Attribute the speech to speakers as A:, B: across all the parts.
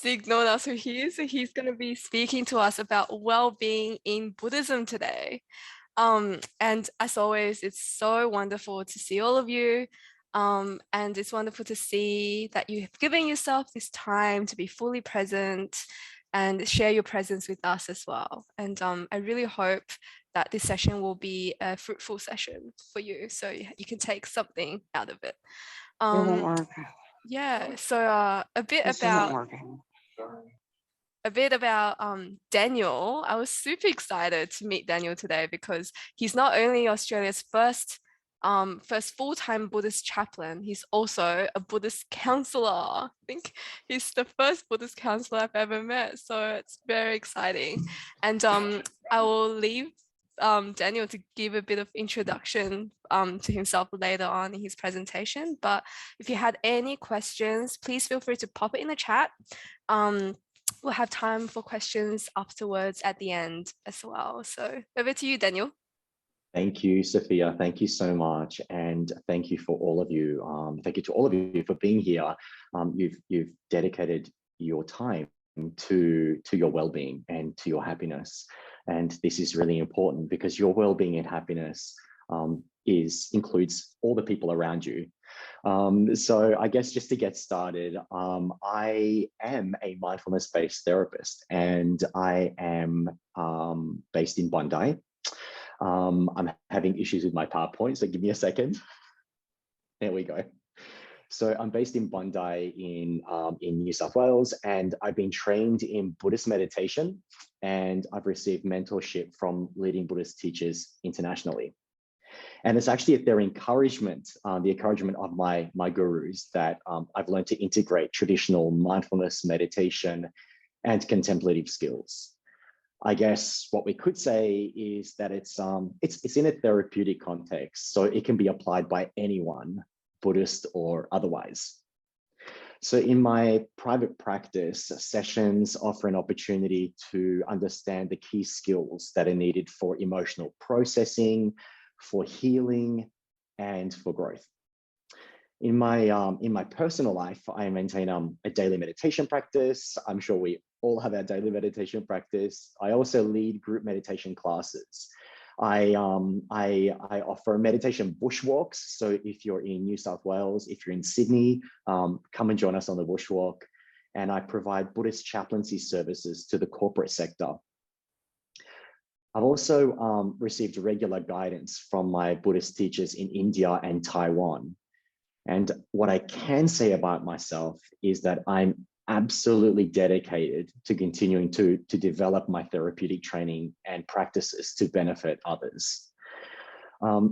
A: ignored us who he is. So he's going to be speaking to us about well-being in Buddhism today. And as always, it's so wonderful to see all of you. And it's wonderful to see that you have given yourself this time to be fully present and share your presence with us as well. And I really hope that this session will be a fruitful session for you, so you can take something out of it. Yeah, so a bit about Daniel. I was super excited to meet Daniel today because he's not only Australia's first full-time Buddhist chaplain, he's also a Buddhist counselor. I think he's the first Buddhist counselor I've ever met, so it's very exciting. And I will leave Daniel to give a bit of introduction to himself later on in his presentation. But if you had any questions, please feel free to pop it in the chat. We'll have time for questions afterwards at the end as well. So over to you, Daniel.
B: Thank you, Sophia. Thank you so much. And thank you for all of you. Thank you to all of you for being here. You've dedicated your time to your well-being and to your happiness. And this is really important because your well-being and happiness includes all the people around you. So I guess just to get started, I am a mindfulness-based therapist, and I am based in Bondi. I'm having issues with my PowerPoint, so give me a second. There we go. So I'm based in Bondi in New South Wales, and I've been trained in Buddhist meditation, and I've received mentorship from leading Buddhist teachers internationally. And it's actually at their encouragement, the encouragement of my gurus, that I've learned to integrate traditional mindfulness meditation and contemplative skills. I guess what we could say is that it's in a therapeutic context, so it can be applied by anyone, Buddhist or otherwise. So in my private practice, sessions offer an opportunity to understand the key skills that are needed for emotional processing, for healing, and for growth. In my personal life, I maintain a daily meditation practice. I'm sure we all have our daily meditation practice. I also lead group meditation classes. I offer meditation bushwalks. So if you're in New South Wales, if you're in Sydney, come and join us on the bushwalk. And I provide Buddhist chaplaincy services to the corporate sector. I've also received regular guidance from my Buddhist teachers in India and Taiwan. And what I can say about myself is that I'm absolutely dedicated to continuing to develop my therapeutic training and practices to benefit others.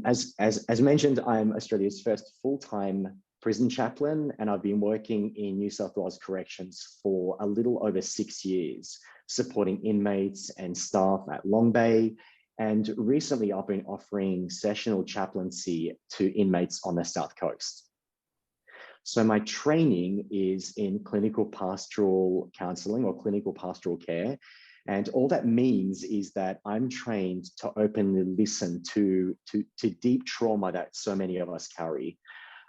B: As mentioned, I'm Australia's first full-time prison chaplain, and I've been working in New South Wales Corrections for a little over 6 years, supporting inmates and staff at Long Bay. And recently I've been offering sessional chaplaincy to inmates on the South Coast. So my training is in clinical pastoral counselling or clinical pastoral care. And all that means is that I'm trained to openly listen to deep trauma that so many of us carry.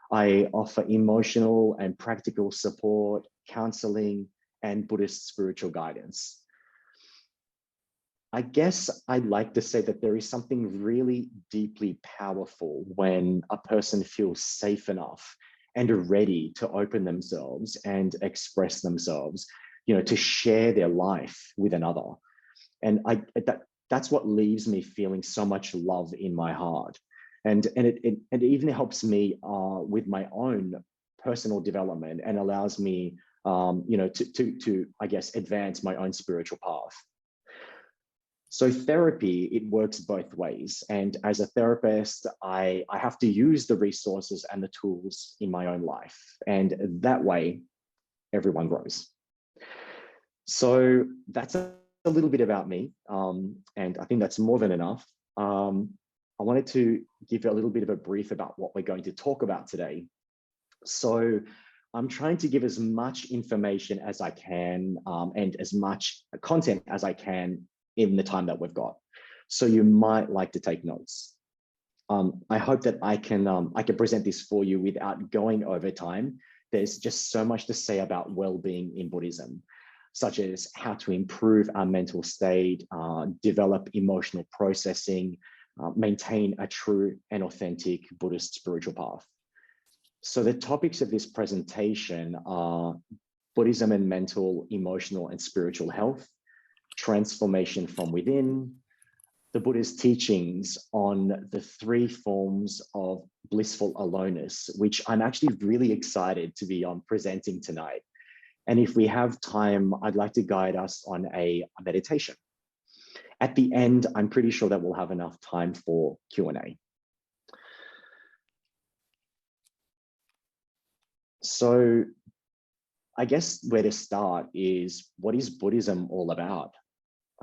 B: I offer emotional and practical support, counselling, and Buddhist spiritual guidance. I guess I'd like to say that there is something really deeply powerful when a person feels safe enough and are ready to open themselves and express themselves, to share their life with another. And that's what leaves me feeling so much love in my heart. And it even helps me with my own personal development and allows me, to I guess, advance my own spiritual path. So therapy, it works both ways. And as a therapist, I have to use the resources and the tools in my own life. And that way, everyone grows. So that's a little bit about me. And I think that's more than enough. I wanted to give you a little bit of a brief about what we're going to talk about today. So I'm trying to give as much information as I can and as much content as I can in the time that we've got. So you might like to take notes. I hope that I can present this for you without going over time. There's just so much to say about well-being in Buddhism. such as how to improve our mental state, develop emotional processing, maintain a true and authentic Buddhist spiritual path. So the topics of this presentation are Buddhism and mental, emotional, and spiritual health, transformation from within, the Buddha's teachings on the 3 forms of blissful aloneness, which I'm actually really excited to be presenting tonight. And if we have time, I'd like to guide us on a meditation. At the end, I'm pretty sure that we'll have enough time for Q&A. So I guess where to start is, what is Buddhism all about?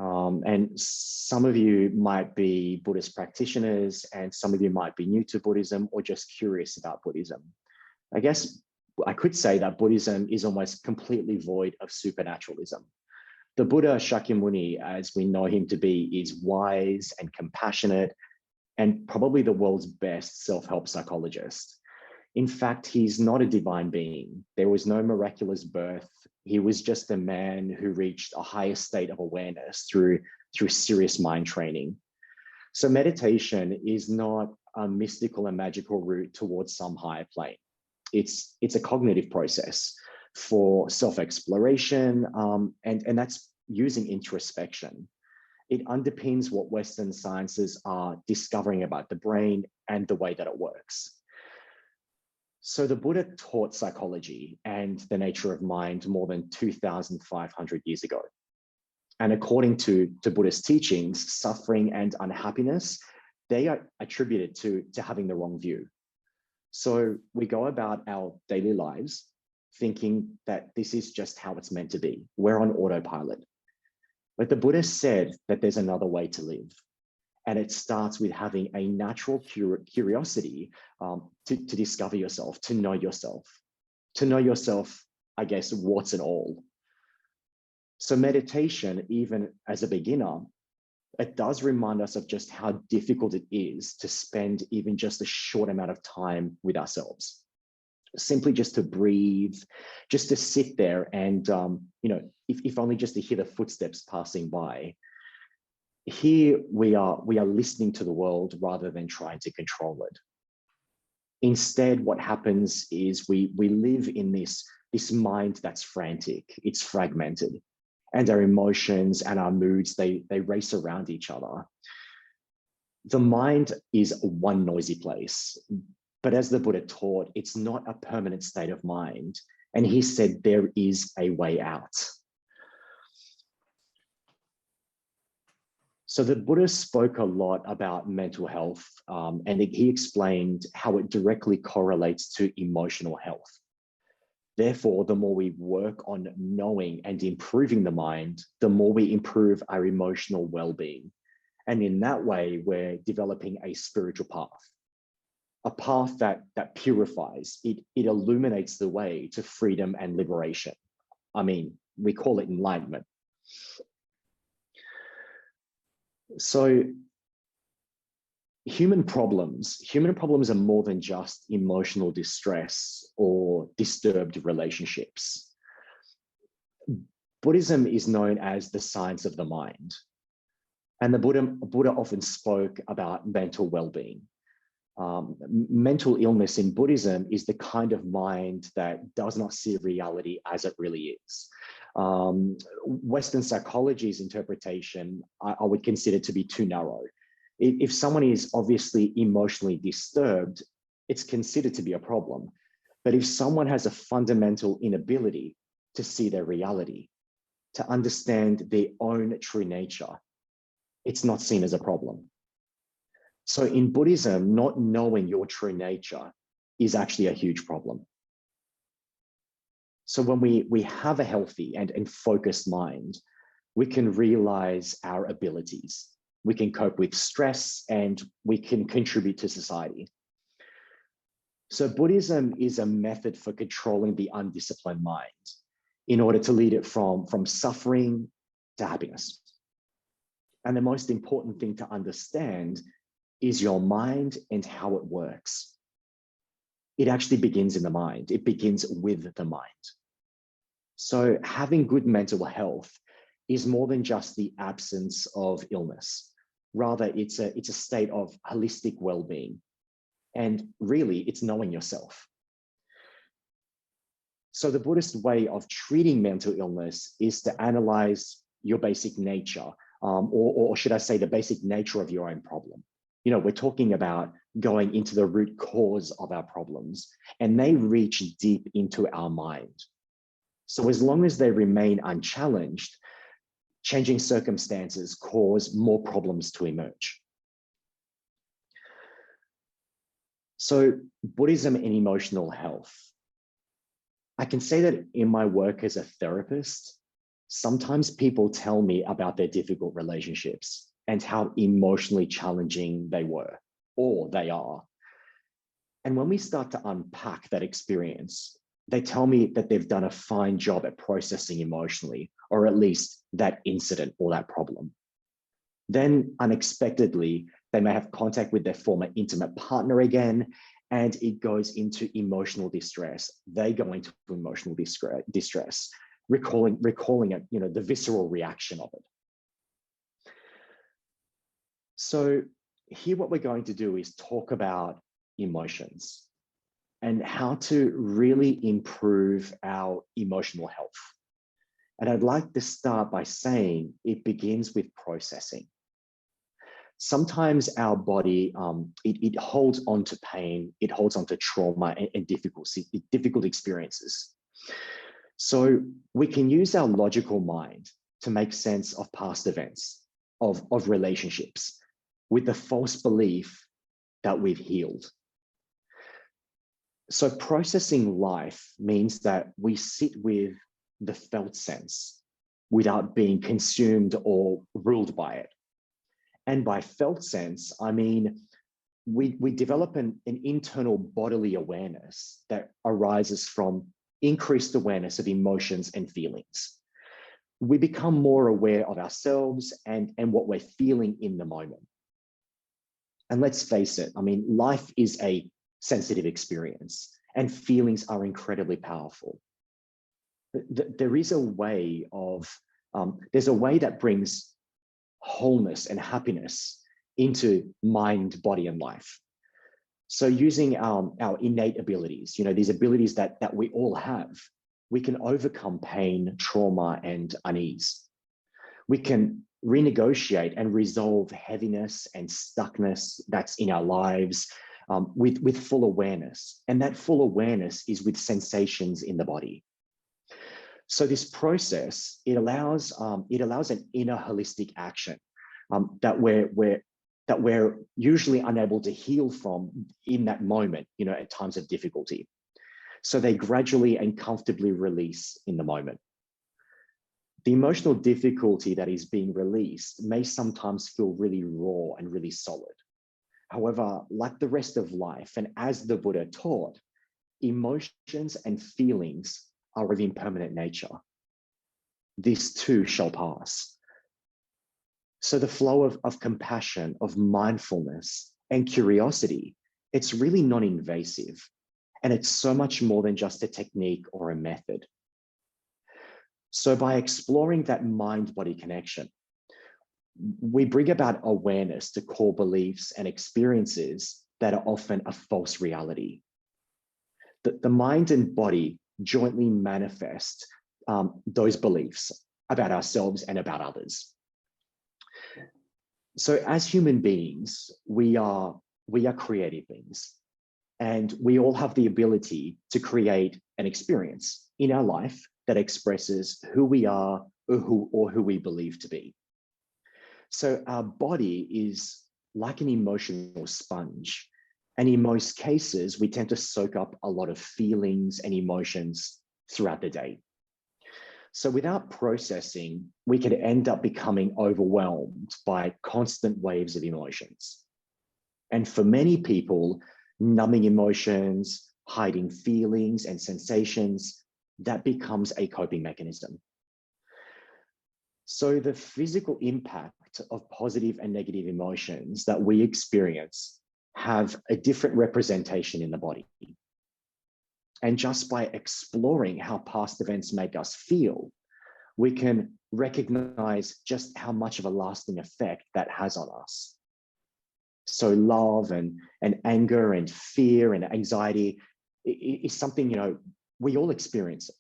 B: And some of you might be Buddhist practitioners, and some of you might be new to Buddhism or just curious about Buddhism. I guess I could say that Buddhism is almost completely void of supernaturalism. The Buddha Shakyamuni, as we know him to be, is wise and compassionate, and probably the world's best self-help psychologist. In fact, he's not a divine being. There was no miraculous birth. He was just a man who reached a higher state of awareness through serious mind training. So meditation is not a mystical and magical route towards some higher plane. It's a cognitive process for self-exploration, and that's using introspection. It underpins what Western sciences are discovering about the brain and the way that it works. So the Buddha taught psychology and the nature of mind more than 2,500 years ago. And according to Buddhist teachings, suffering and unhappiness, they are attributed to having the wrong view. So we go about our daily lives thinking that this is just how it's meant to be. We're on autopilot. But the Buddha said that there's another way to live. And it starts with having a natural curiosity to discover yourself, to know yourself, I guess, warts and all. So meditation, even as a beginner, it does remind us of just how difficult it is to spend even just a short amount of time with ourselves. Simply just to breathe, just to sit there and, if only just to hear the footsteps passing by. Here we are listening to the world rather than trying to control it. Instead, what happens is we live in this mind that's frantic, it's fragmented, and our emotions and our moods, they race around each other. The mind is one noisy place, but as the Buddha taught, it's not a permanent state of mind. And he said there is a way out. So the Buddha spoke a lot about mental health, and he explained how it directly correlates to emotional health. Therefore, the more we work on knowing and improving the mind, the more we improve our emotional well-being. And in that way, we're developing a spiritual path, a path that purifies. It illuminates the way to freedom and liberation. I mean, we call it enlightenment. So human problems are more than just emotional distress or disturbed relationships. Buddhism is known as the science of the mind. And the Buddha often spoke about mental well-being. Mental illness in Buddhism is the kind of mind that does not see reality as it really is. Western psychology's interpretation, I would consider to be too narrow. If someone is obviously emotionally disturbed, it's considered to be a problem. But if someone has a fundamental inability to see their reality, to understand their own true nature, it's not seen as a problem. So in Buddhism, not knowing your true nature is actually a huge problem. So when we have a healthy and focused mind, we can realize our abilities. We can cope with stress and we can contribute to society. So Buddhism is a method for controlling the undisciplined mind in order to lead it from suffering to happiness. And the most important thing to understand is your mind and how it works. It actually begins in the mind. It begins with the mind. So having good mental health is more than just the absence of illness. Rather, it's a state of holistic well-being. And really, it's knowing yourself. So the Buddhist way of treating mental illness is to analyze your basic nature, or should I say the basic nature of your own problem. You know, we're talking about going into the root cause of our problems, and they reach deep into our mind. So as long as they remain unchallenged, changing circumstances cause more problems to emerge. So Buddhism and emotional health. I can say that in my work as a therapist, sometimes people tell me about their difficult relationships and how emotionally challenging they were or they are. And when we start to unpack that experience, they tell me that they've done a fine job at processing emotionally, or at least that incident or that problem. Then unexpectedly, they may have contact with their former intimate partner again, and it goes into emotional distress. They go into emotional distress, recalling it, you know, the visceral reaction of it. So here what we're going to do is talk about emotions and how to really improve our emotional health. And I'd like to start by saying it begins with processing. Sometimes our body, it holds on to pain, it holds on to trauma and difficult experiences. So we can use our logical mind to make sense of past events, of relationships, with the false belief that we've healed. So processing life means that we sit with the felt sense without being consumed or ruled by it. And by felt sense, I mean, we develop an internal bodily awareness that arises from increased awareness of emotions and feelings. We become more aware of ourselves and what we're feeling in the moment. And let's face it, I mean, life is a sensitive experience and feelings are incredibly powerful. There is a way of, there's a way that brings wholeness and happiness into mind, body, and life. So using our innate abilities, you know, these abilities that we all have, we can overcome pain, trauma, and unease. We can renegotiate and resolve heaviness and stuckness that's in our lives with full awareness. And that full awareness is with sensations in the body. So this process, it allows an inner holistic action that we're usually unable to heal from in that moment, you know, at times of difficulty. So they gradually and comfortably release in the moment. The emotional difficulty that is being released may sometimes feel really raw and really solid. However, like the rest of life, and as the Buddha taught, emotions and feelings are of impermanent nature. This too shall pass. So the flow of compassion, of mindfulness and curiosity, it's really non-invasive. And it's so much more than just a technique or a method. So by exploring that mind-body connection, we bring about awareness to core beliefs and experiences that are often a false reality. The mind and body jointly manifest those beliefs about ourselves and about others. So as human beings, we are creative beings, and we all have the ability to create an experience in our life that expresses who we are or who we believe to be. So our body is like an emotional sponge. And in most cases, we tend to soak up a lot of feelings and emotions throughout the day. So without processing, we could end up becoming overwhelmed by constant waves of emotions. And for many people, numbing emotions, hiding feelings and sensations, that becomes a coping mechanism. So the physical impact of positive and negative emotions that we experience have a different representation in the body. And just by exploring how past events make us feel, we can recognize just how much of a lasting effect that has on us. So love and anger and fear and anxiety is something, we all experience it.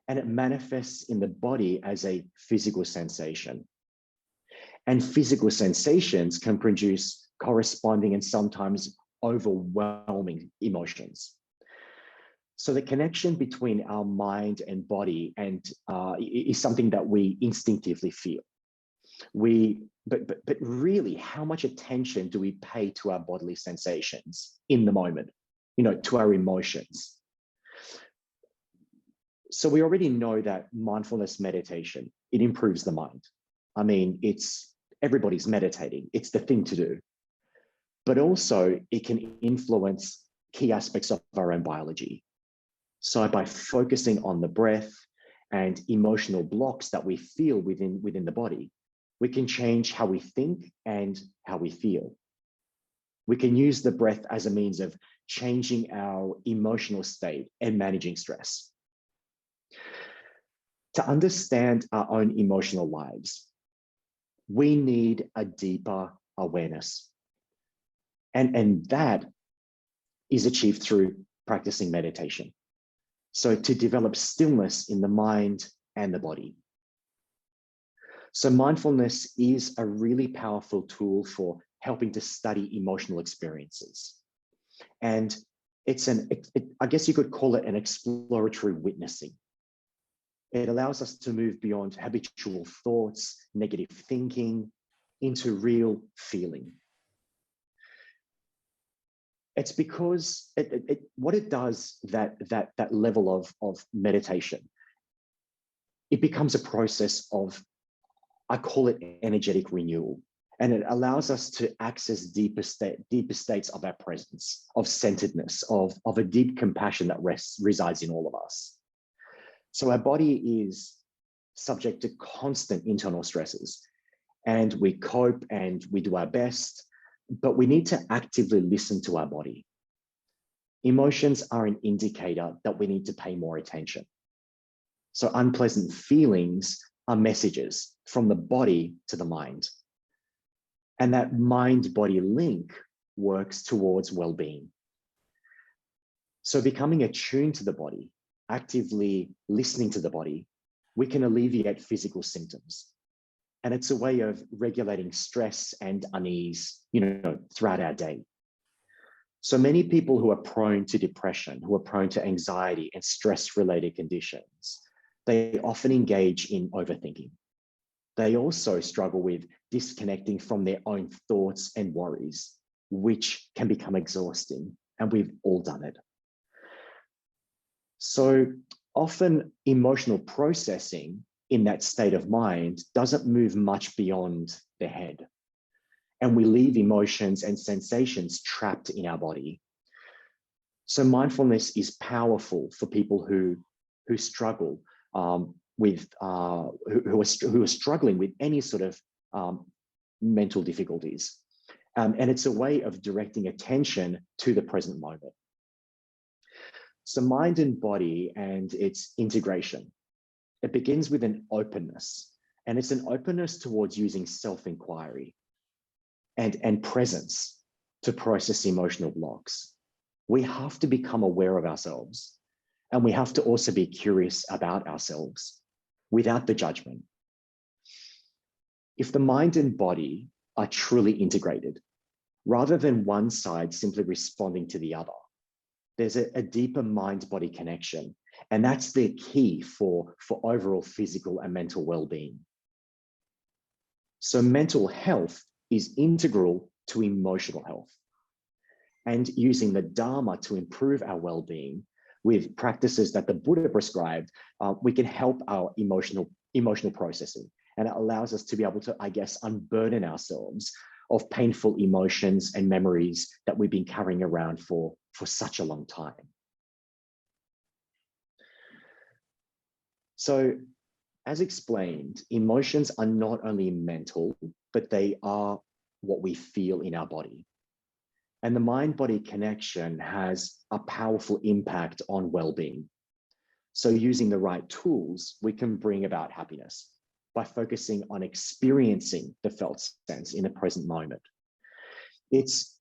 B: And it manifests in the body as a physical sensation. And physical sensations can produce corresponding and sometimes overwhelming emotions. So the connection between our mind and body is something that we instinctively feel. But really, how much attention do we pay to our bodily sensations in the moment, to our emotions? So we already know that mindfulness meditation, it improves the mind. I mean, everybody's meditating. It's the thing to do. But also it can influence key aspects of our own biology. So by focusing on the breath and emotional blocks that we feel within the body, we can change how we think and how we feel. We can use the breath as a means of changing our emotional state and managing stress. To understand our own emotional lives, we need a deeper awareness. And that is achieved through practicing meditation. So to develop stillness in the mind and the body. So mindfulness is a really powerful tool for helping to study emotional experiences. And I guess you could call it an exploratory witnessing. It allows us to move beyond habitual thoughts, negative thinking, into real feeling. It's because what it does, that level of meditation, it becomes a process of, I call it energetic renewal. And it allows us to access deeper states of our presence, of centeredness, of a deep compassion that resides in all of us. So our body is subject to constant internal stresses, and we cope and we do our best, but we need to actively listen to our body. Emotions are an indicator that we need to pay more attention. So unpleasant feelings are messages from the body to the mind. And that mind-body link works towards well-being. So becoming attuned to the body, actively listening to the body, we can alleviate physical symptoms. And it's a way of regulating stress and unease, throughout our day. So many people who are prone to depression, who are prone to anxiety and stress-related conditions, they often engage in overthinking. They also struggle with disconnecting from their own thoughts and worries, which can become exhausting, and we've all done it. So often emotional processing in that state of mind doesn't move much beyond the head. And we leave emotions and sensations trapped in our body. So mindfulness is powerful for people who struggle who are struggling with any sort of mental difficulties. And it's a way of directing attention to the present moment. So mind and body and its integration, it begins with an openness, and it's an openness towards using self-inquiry and presence to process emotional blocks. We have to become aware of ourselves, and we have to also be curious about ourselves without the judgment. If the mind and body are truly integrated, rather than one side simply responding to the other, there's a deeper mind-body connection, and that's the key for overall physical and mental well-being. So mental health is integral to emotional health. And using the Dharma to improve our well-being with practices that the Buddha prescribed, we can help our emotional processing. And it allows us to be able to, I guess, unburden ourselves of painful emotions and memories that we've been carrying around for such a long time. So, as explained, emotions are not only mental, but they are what we feel in our body. And the mind-body connection has a powerful impact on well-being. So using the right tools, we can bring about happiness by focusing on experiencing the felt sense in the present moment. It's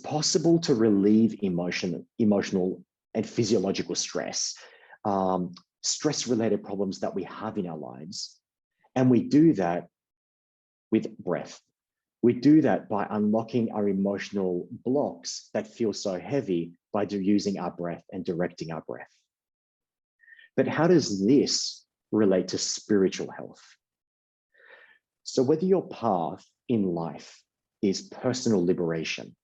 B: possible to relieve emotional and physiological stress, stress-related problems that we have in our lives. And we do that with breath. We do that by unlocking our emotional blocks that feel so heavy by using our breath and directing our breath. But how does this relate to spiritual health? So whether your path in life is personal liberation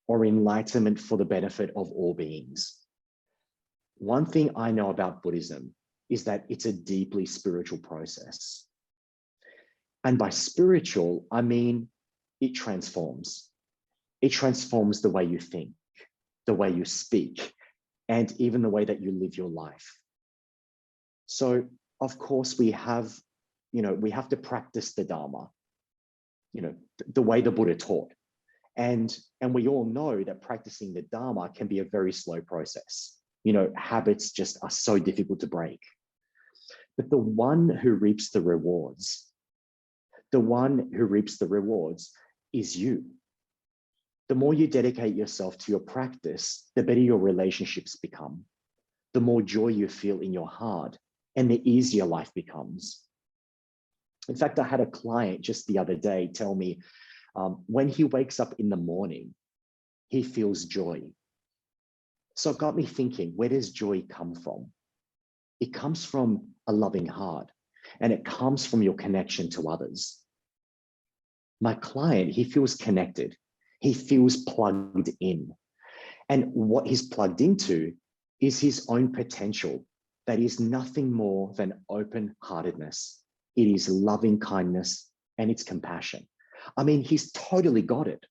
B: or enlightenment for the benefit of all beings, one thing I know about Buddhism is that it's a deeply spiritual process. And by spiritual, I mean it transforms. It transforms the way you think, the way you speak, and even the way that you live your life. So, of course, we have to practice the Dharma, the way the Buddha taught. And we all know that practicing the Dharma can be a very slow process. Habits just are so difficult to break. But the one who reaps the rewards, is you. The more you dedicate yourself to your practice, the better your relationships become, the more joy you feel in your heart, and the easier life becomes. In fact, I had a client just the other day tell me when he wakes up in the morning, he feels joy. So it got me thinking, where does joy come from? It comes from a loving heart, and it comes from your connection to others. My client, he feels connected. He feels plugged in. And what he's plugged into is his own potential. That is nothing more than open-heartedness. It is loving kindness and it's compassion. I mean, he's totally got it.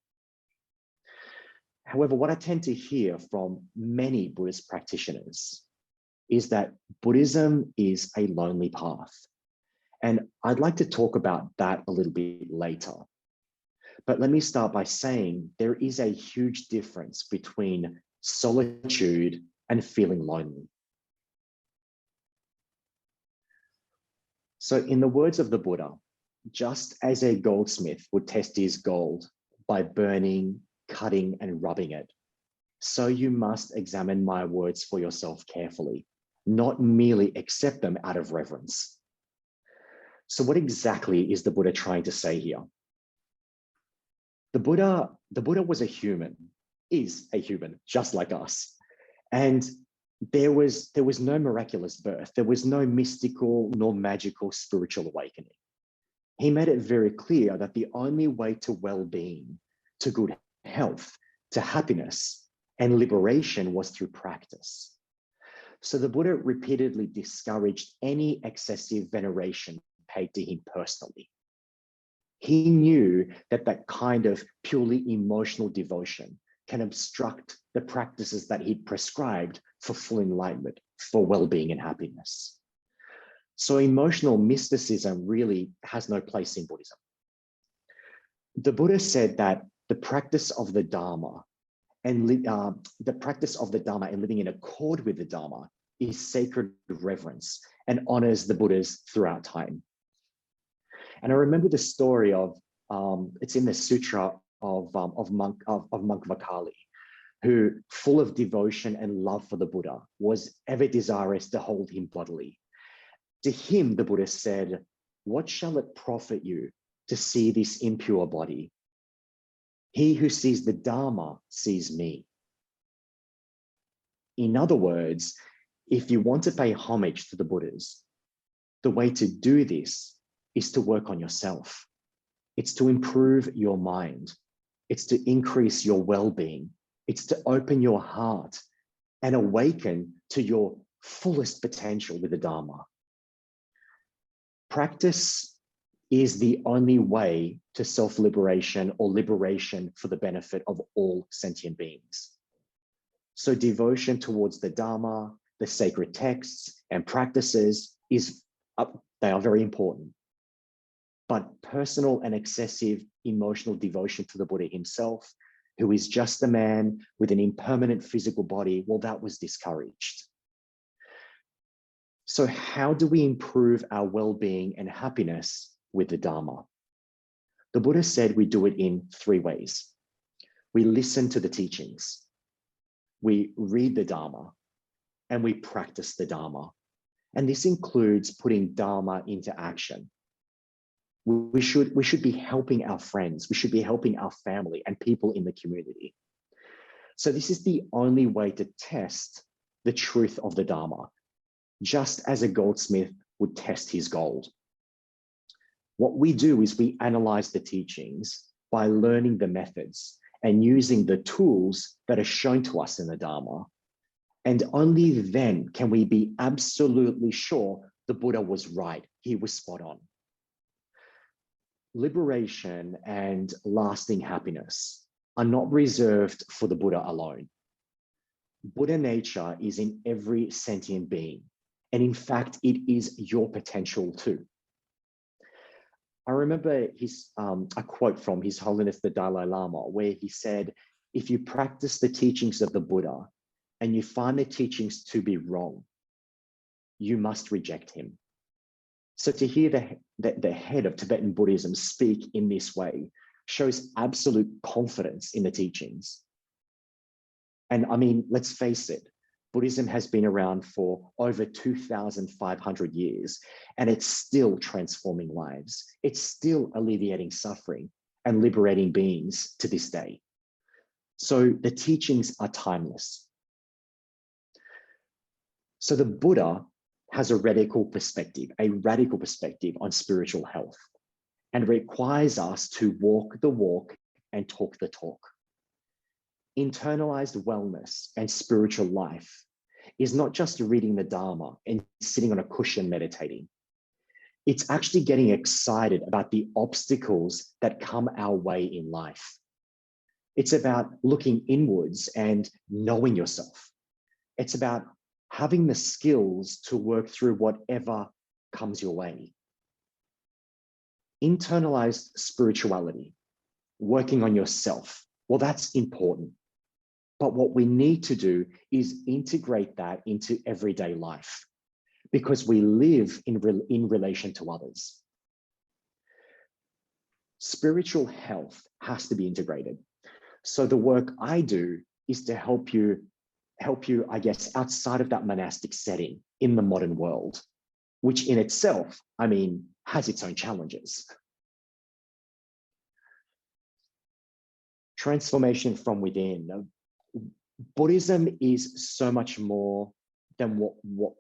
B: However, what I tend to hear from many Buddhist practitioners is that Buddhism is a lonely path. And I'd like to talk about that a little bit later. But let me start by saying there is a huge difference between solitude and feeling lonely. So in the words of the Buddha, just as a goldsmith would test his gold by burning, cutting, and rubbing it, so you must examine my words for yourself carefully, not merely accept them out of reverence. So what exactly is the Buddha trying to say here? The Buddha was a human, is a human, just like us. And there was no miraculous birth. There was no mystical nor magical spiritual awakening. He made it very clear that the only way to well-being, to good health, to happiness and liberation was through practice. So the Buddha repeatedly discouraged any excessive veneration paid to him personally. He knew that that kind of purely emotional devotion can obstruct the practices that he'd prescribed for full enlightenment, for well-being and happiness. So emotional mysticism really has no place in Buddhism. The Buddha said that the practice of the Dharma and living in accord with the Dharma is sacred reverence and honors the Buddhas throughout time. And I remember the story of, it's in the Sutra of Monk Vakali, who, full of devotion and love for the Buddha, was ever desirous to hold him bodily. To him, the Buddha said, "What shall it profit you to see this impure body? He who sees the Dharma sees me." In other words, if you want to pay homage to the Buddhas, the way to do this is to work on yourself. It's to improve your mind. It's to increase your well-being. It's to open your heart and awaken to your fullest potential with the Dharma. Practice is the only way to self-liberation or liberation for the benefit of all sentient beings. So devotion towards the Dharma, the sacred texts and practices they are very important. But personal and excessive emotional devotion to the Buddha himself, who is just a man with an impermanent physical body, well, that was discouraged. So how do we improve our well-being and happiness with the Dharma? The Buddha said we do it in 3 ways. We listen to the teachings, we read the Dharma, and we practice the Dharma. And this includes putting Dharma into action. We should be helping our friends, we should be helping our family and people in the community. So this is the only way to test the truth of the Dharma, just as a goldsmith would test his gold. What we do is we analyze the teachings by learning the methods and using the tools that are shown to us in the Dharma. And only then can we be absolutely sure the Buddha was right, he was spot on. Liberation and lasting happiness are not reserved for the Buddha alone. Buddha nature is in every sentient being, and in fact, it is your potential too. I remember a quote from His Holiness the Dalai Lama, where he said, if you practice the teachings of the Buddha and you find the teachings to be wrong, you must reject him. So to hear the head of Tibetan Buddhism speak in this way shows absolute confidence in the teachings. And I mean, let's face it, Buddhism has been around for over 2,500 years, and it's still transforming lives. It's still alleviating suffering and liberating beings to this day. So the teachings are timeless. So the Buddha has a radical perspective on spiritual health, and requires us to walk the walk and talk the talk. Internalized wellness and spiritual life is not just reading the Dharma and sitting on a cushion meditating. It's actually getting excited about the obstacles that come our way in life. It's about looking inwards and knowing yourself. It's about having the skills to work through whatever comes your way. Internalized spirituality, working on yourself, well, that's important. But what we need to do is integrate that into everyday life, because we live in relation to others. Spiritual health has to be integrated. So the work I do is to help you, I guess, outside of that monastic setting in the modern world, which in itself, I mean, has its own challenges. Transformation from within. Buddhism is so much more than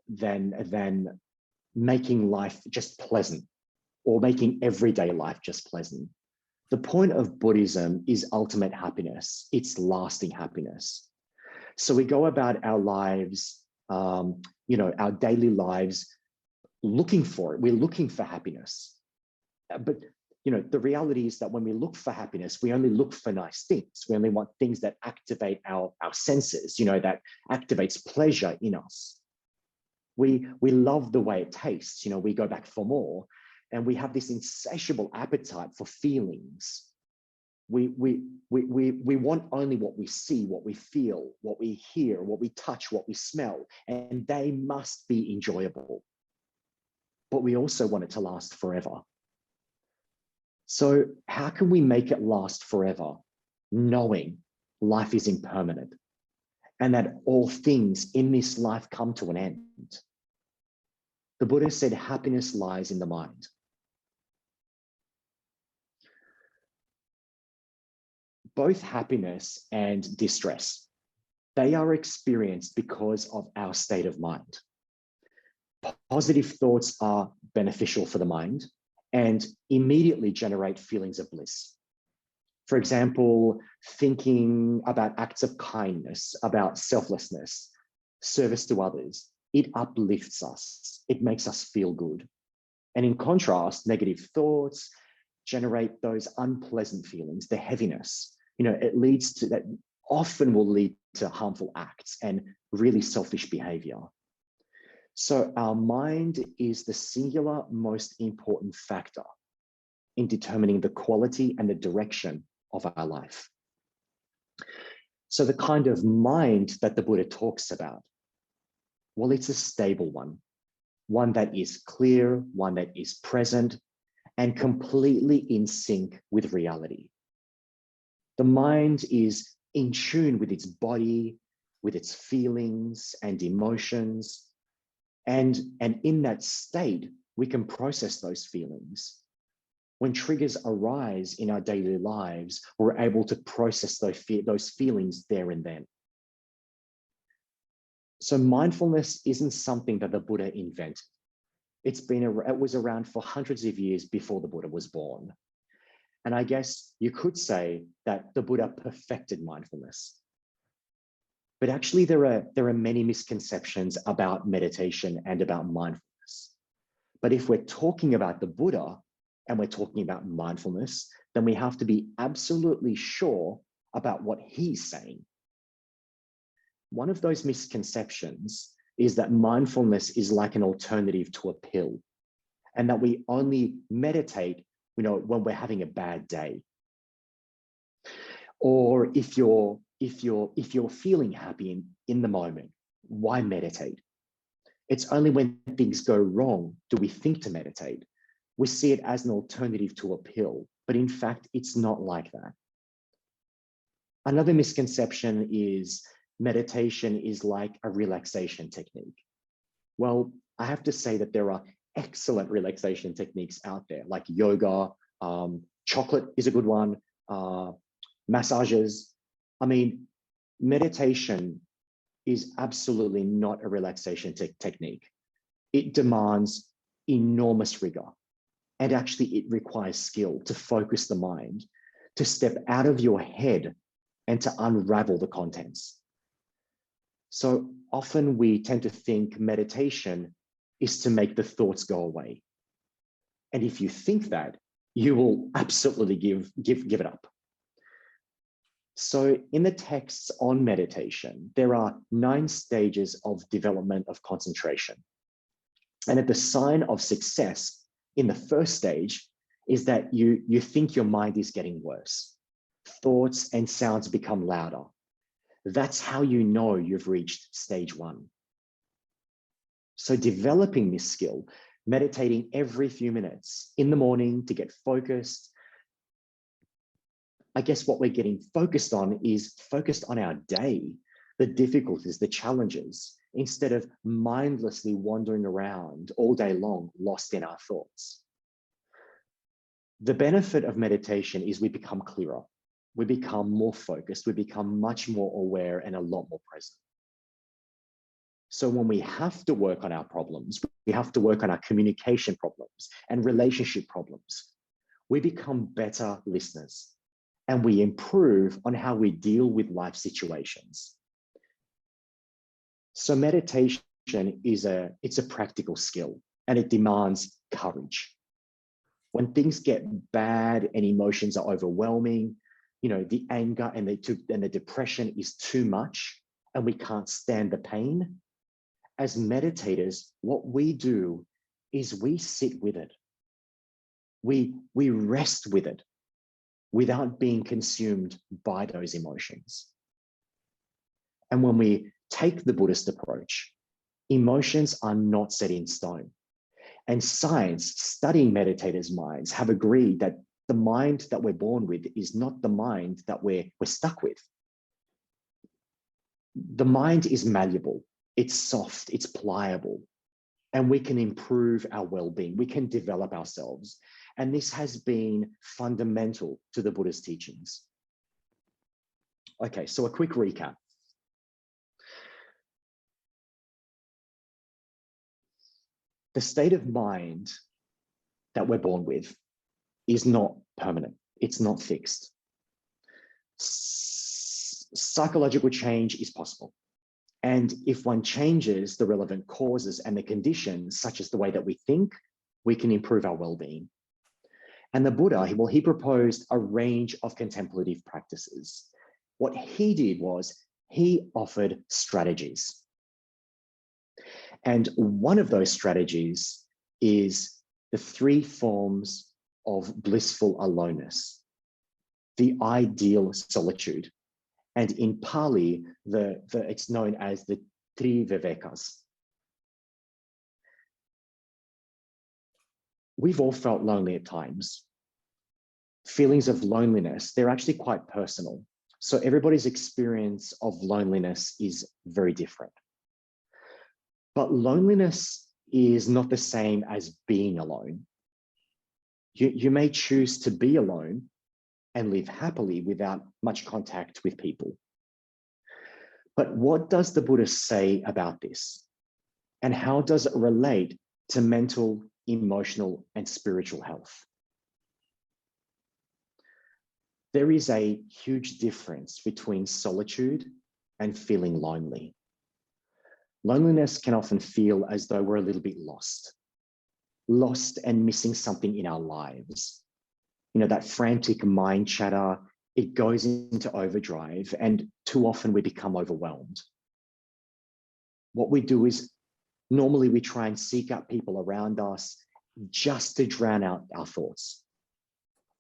B: than making life just pleasant or making everyday life just pleasant. The point of Buddhism is ultimate happiness. It's lasting happiness. So we go about our lives, our daily lives, looking for it. We're looking for happiness. But the reality is that when we look for happiness, we only look for nice things. We only want things that activate our senses, that activates pleasure in us. We love the way it tastes. We go back for more, and we have this insatiable appetite for feelings. We want only what we see, what we feel, what we hear, what we touch, what we smell, and they must be enjoyable. But we also want it to last forever. So how can we make it last forever, knowing life is impermanent and that all things in this life come to an end? The Buddha said happiness lies in the mind. Both happiness and distress, they are experienced because of our state of mind. Positive thoughts are beneficial for the mind and immediately generate feelings of bliss. For example, thinking about acts of kindness, about selflessness, service to others, it uplifts us. It makes us feel good. And in contrast, negative thoughts generate those unpleasant feelings, the heaviness. It leads to that, often will lead to harmful acts and really selfish behavior. So our mind is the singular most important factor in determining the quality and the direction of our life. So the kind of mind that the Buddha talks about, well, it's a stable one that is clear, one that is present, and completely in sync with reality. The mind is in tune with its body, with its feelings and emotions. And in that state, we can process those feelings. When triggers arise in our daily lives, we're able to process those feelings there and then. So mindfulness isn't something that the Buddha invented. It was around for hundreds of years before the Buddha was born. And I guess you could say that the Buddha perfected mindfulness. But actually, there are many misconceptions about meditation and about mindfulness. But if we're talking about the Buddha and we're talking about mindfulness, then we have to be absolutely sure about what he's saying. One of those misconceptions is that mindfulness is like an alternative to a pill, and that we only meditate, when we're having a bad day, or if you're feeling happy in the moment, why meditate? It's only when things go wrong do we think to meditate. We see it as an alternative to a pill, but in fact, it's not like that. Another misconception is meditation is like a relaxation technique. Well, I have to say that there are excellent relaxation techniques out there, like yoga, chocolate is a good one, massages. I mean, meditation is absolutely not a relaxation technique. It demands enormous rigor. And actually, it requires skill to focus the mind, to step out of your head and to unravel the contents. So often we tend to think meditation is to make the thoughts go away. And if you think that, you will absolutely give it up. So in the texts on meditation, there are 9 stages of development of concentration. And at the sign of success in the first stage is that you think your mind is getting worse. Thoughts and sounds become louder. That's how you know you've reached stage 1. So developing this skill, meditating every few minutes in the morning to get focused. I guess what we're getting focused on is focused on our day, the difficulties, the challenges, instead of mindlessly wandering around all day long, lost in our thoughts. The benefit of meditation is we become clearer. We become more focused. We become much more aware and a lot more present. So when we have to work on our problems, we have to work on our communication problems and relationship problems, we become better listeners and we improve on how we deal with life situations. So meditation it's a practical skill and it demands courage. When things get bad and emotions are overwhelming, the anger and the depression is too much and we can't stand the pain, as meditators, what we do is we sit with it. We rest with it without being consumed by those emotions. And when we take the Buddhist approach, emotions are not set in stone. And science, studying meditators' minds, have agreed that the mind that we're born with is not the mind that we're stuck with. The mind is malleable, it's soft, it's pliable, and we can improve our well-being, we can develop ourselves. And this has been fundamental to the Buddhist teachings. Okay, so a quick recap. The state of mind that we're born with is not permanent. It's not fixed. Psychological change is possible. And if one changes the relevant causes and the conditions, such as the way that we think, we can improve our well-being. And the Buddha, he proposed a range of contemplative practices. What he did was he offered strategies. And one of those strategies is the 3 forms of blissful aloneness, the ideal solitude, And in Pali, it's known as the Trivivekas. We've all felt lonely at times. Feelings of loneliness, they're actually quite personal. So everybody's experience of loneliness is very different. But loneliness is not the same as being alone. You may choose to be alone and live happily without much contact with people. But what does the Buddha say about this? And how does it relate to mental, emotional, and spiritual health? There is a huge difference between solitude and feeling lonely. Loneliness can often feel as though we're a little bit lost and missing something in our lives. You know, that frantic mind chatter, it goes into overdrive, and too often we become overwhelmed. What we do is normally we try and seek out people around us just to drown out our thoughts.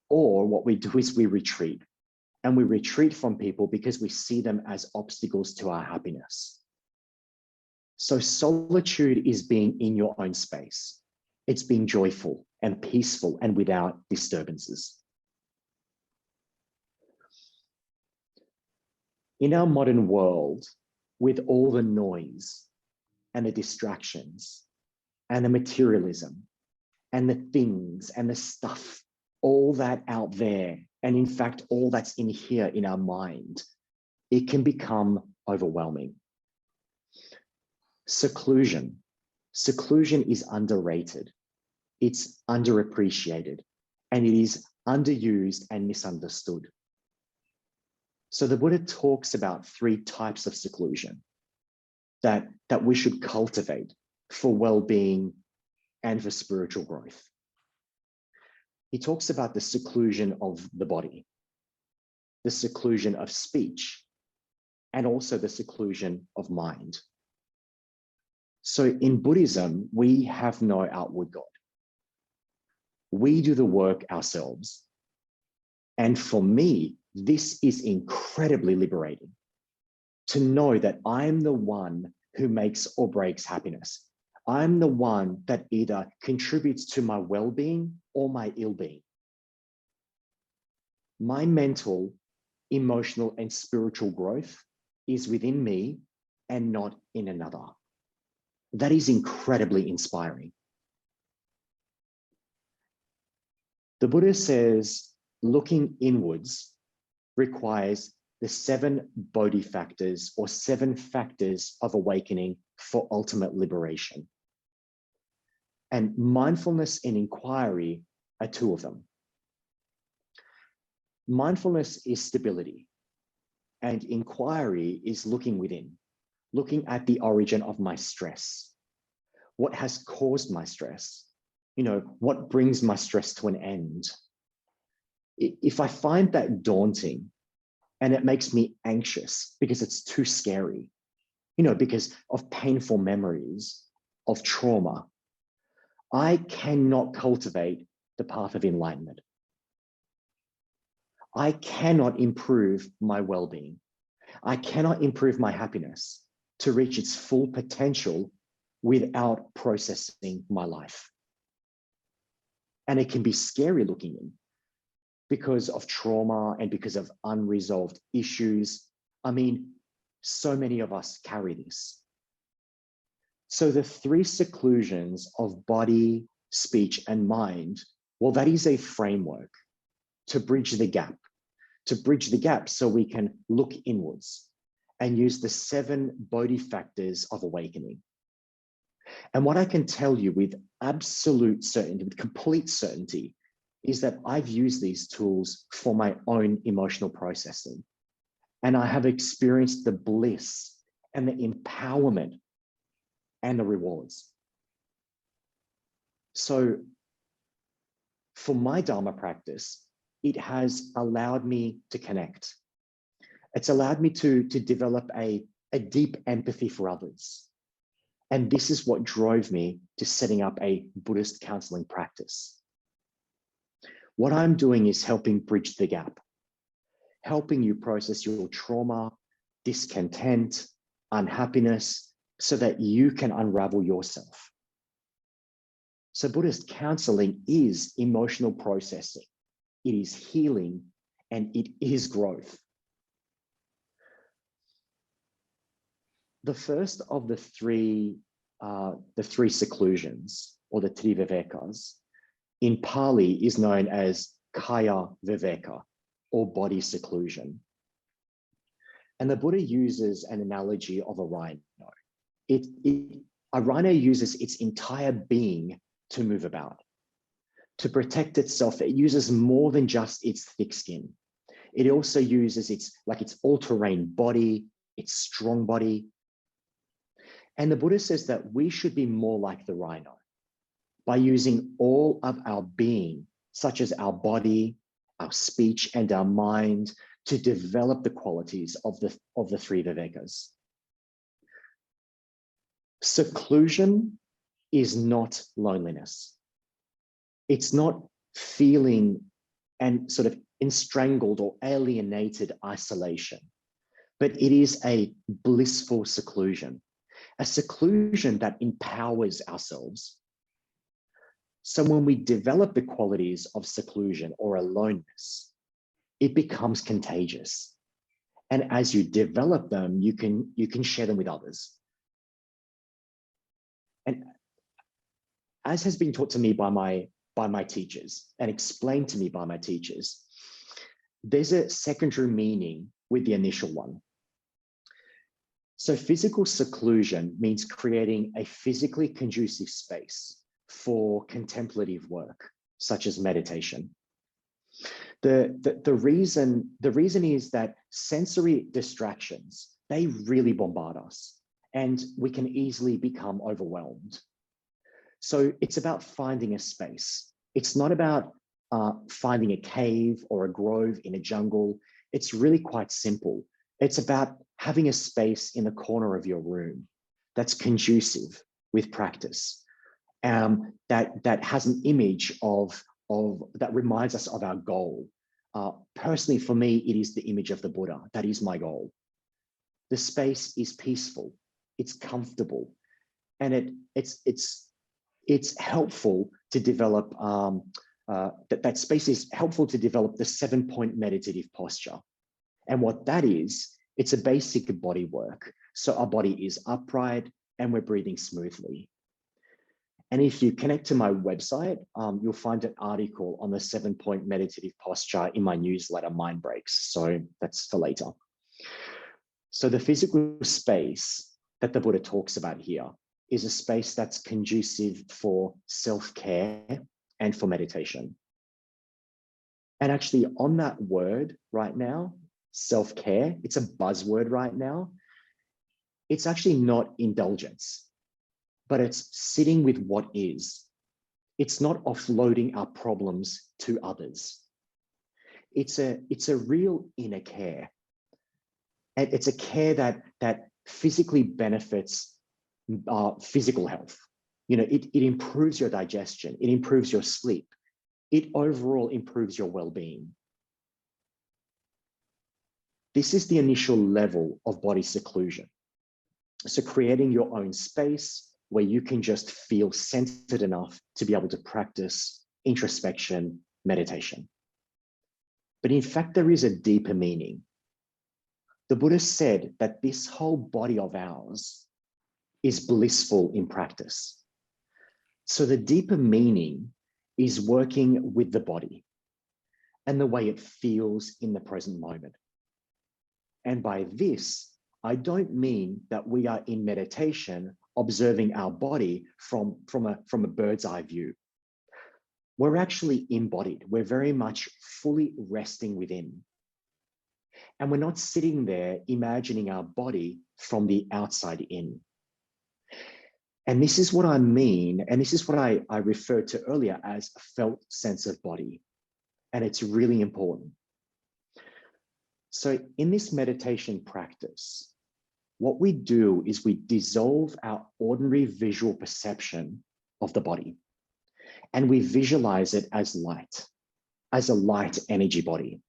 B: Or what we do is we retreat, and we retreat from people because we see them as obstacles to our happiness. So solitude is being in your own space. It's being joyful and peaceful and without disturbances. In our modern world, with all the noise and the distractions and the materialism and the things and the stuff, all that out there, and in fact, all that's in here in our mind, it can become overwhelming. Seclusion is underrated. It's underappreciated, and it is underused and misunderstood. So the Buddha talks about 3 types of seclusion that we should cultivate for well-being and for spiritual growth. He talks about the seclusion of the body, the seclusion of speech, and also the seclusion of mind. So in Buddhism, we have no outward God. We do the work ourselves. And for me, this is incredibly liberating, to know that I'm the one who makes or breaks happiness. I'm the one that either contributes to my well-being or my ill-being. My mental, emotional, and spiritual growth is within me and not in another. That is incredibly inspiring. The Buddha says looking inwards requires the 7 Bodhi factors, or 7 factors of awakening for ultimate liberation. And mindfulness and inquiry are 2 of them. Mindfulness is stability, and inquiry is looking within, looking at the origin of my stress. What has caused my stress? You know, what brings my stress to an end? If I find that daunting and it makes me anxious because it's too scary, you know, because of painful memories of trauma, I cannot cultivate the path of enlightenment. I cannot improve my well-being. I cannot improve my happiness to reach its full potential without processing my life. And it can be scary looking in because of trauma and because of unresolved issues. I mean, so many of us carry this. So the 3 seclusions of body, speech, and mind, well, that is a framework to bridge the gap so we can look inwards and use the 7 Bodhi factors of awakening. And what I can tell you with absolute certainty, with complete certainty, is that I've used these tools for my own emotional processing. And I have experienced the bliss and the empowerment and the rewards. So for my Dharma practice, it has allowed me to connect. It's allowed me to develop a deep empathy for others. And this is what drove me to setting up a Buddhist counseling practice. What I'm doing is helping bridge the gap. helping you process your trauma, discontent, unhappiness, so that you can unravel yourself. So Buddhist counseling is emotional processing, it is healing, and it is growth. The first of the three seclusions, or the trivivekas, in Pali is known as kaya viveka, or body seclusion. And the Buddha uses an analogy of a rhino. A rhino uses its entire being to move about. To protect itself, it uses more than just its thick skin. It also uses its all-terrain body, its strong body. And the Buddha says that we should be more like the rhino by using all of our being, such as our body, our speech, and our mind, to develop the qualities of the three vivekas. Seclusion is not loneliness. It's not feeling and sort of enstrangled or alienated isolation, but it is a blissful seclusion, a seclusion that empowers ourselves. So when we develop the qualities of seclusion or aloneness, it becomes contagious. And as you develop them, you can share them with others. And as has been taught to me by my teachers and explained to me by my teachers, there's a secondary meaning with the initial one. So physical seclusion means creating a physically conducive space for contemplative work, such as meditation. The reason is that sensory distractions, they really bombard us, and we can easily become overwhelmed. So it's about finding a space. It's not about finding a cave or a grove in a jungle. It's really quite simple. It's about having a space in the corner of your room that's conducive with practice, that has an image of that reminds us of our goal. Personally, for me, it is the image of the Buddha. That is my goal. The space is peaceful, it's comfortable, and it's helpful to develop, that space is helpful to develop the 7-point meditative posture. And what that is, it's a basic body work. So our body is upright and we're breathing smoothly. And if you connect to my website, you'll find an article on the 7-point meditative posture in my newsletter, Mind Breaks. So that's for later. So the physical space that the Buddha talks about here is a space that's conducive for self-care and for meditation. And actually on that word right now, self-care, it's a buzzword right now. It's actually not indulgence, but it's sitting with what is. It's not offloading our problems to others. It's a real inner care. And it's a care that physically benefits physical health. You know, it improves your digestion, it improves your sleep, it overall improves your well-being. This is the initial level of body seclusion. So creating your own space where you can just feel centered enough to be able to practice introspection, meditation. But in fact, there is a deeper meaning. The Buddha said that this whole body of ours is blissful in practice. So the deeper meaning is working with the body and the way it feels in the present moment. And by this, I don't mean that we are in meditation observing our body from a bird's eye view. We're actually embodied. We're very much fully resting within. And we're not sitting there imagining our body from the outside in. And this is what I mean, and this is what I referred to earlier as a felt sense of body. And it's really important. So in this meditation practice, what we do is we dissolve our ordinary visual perception of the body, and we visualize it as light, as a light energy body.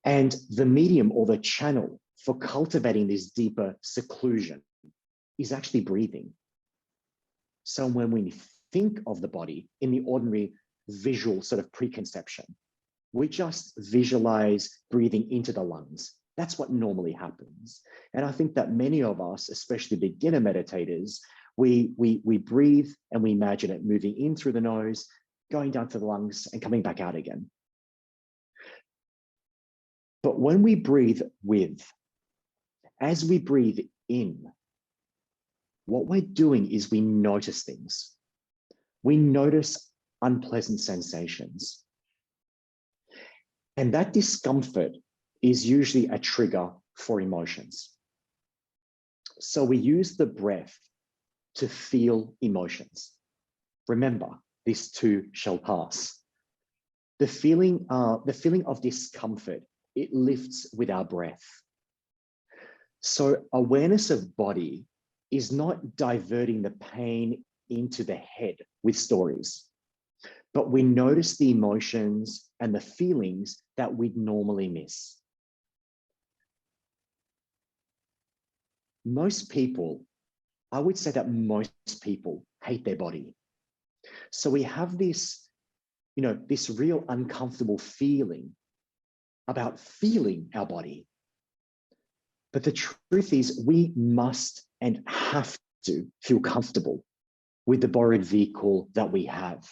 B: And the medium or the channel for cultivating this deeper seclusion is actually breathing. So when we think of the body in the ordinary visual sort of preconception, we just visualize breathing into the lungs. That's what normally happens. And I think that many of us, especially beginner meditators, we breathe and we imagine it moving in through the nose, going down to the lungs and coming back out again. But when we breathe with, as we breathe in, what we're doing is we notice things. We notice unpleasant sensations. And that discomfort is usually a trigger for emotions. So we use the breath to feel emotions. Remember, this too shall pass. The feeling of discomfort, it lifts with our breath. So awareness of body is not diverting the pain into the head with stories, but we notice the emotions and the feelings that we'd normally miss. Most people, I would say that most people hate their body. So we have this, this real uncomfortable feeling about feeling our body. But the truth is we must and have to feel comfortable with the borrowed vehicle that we have.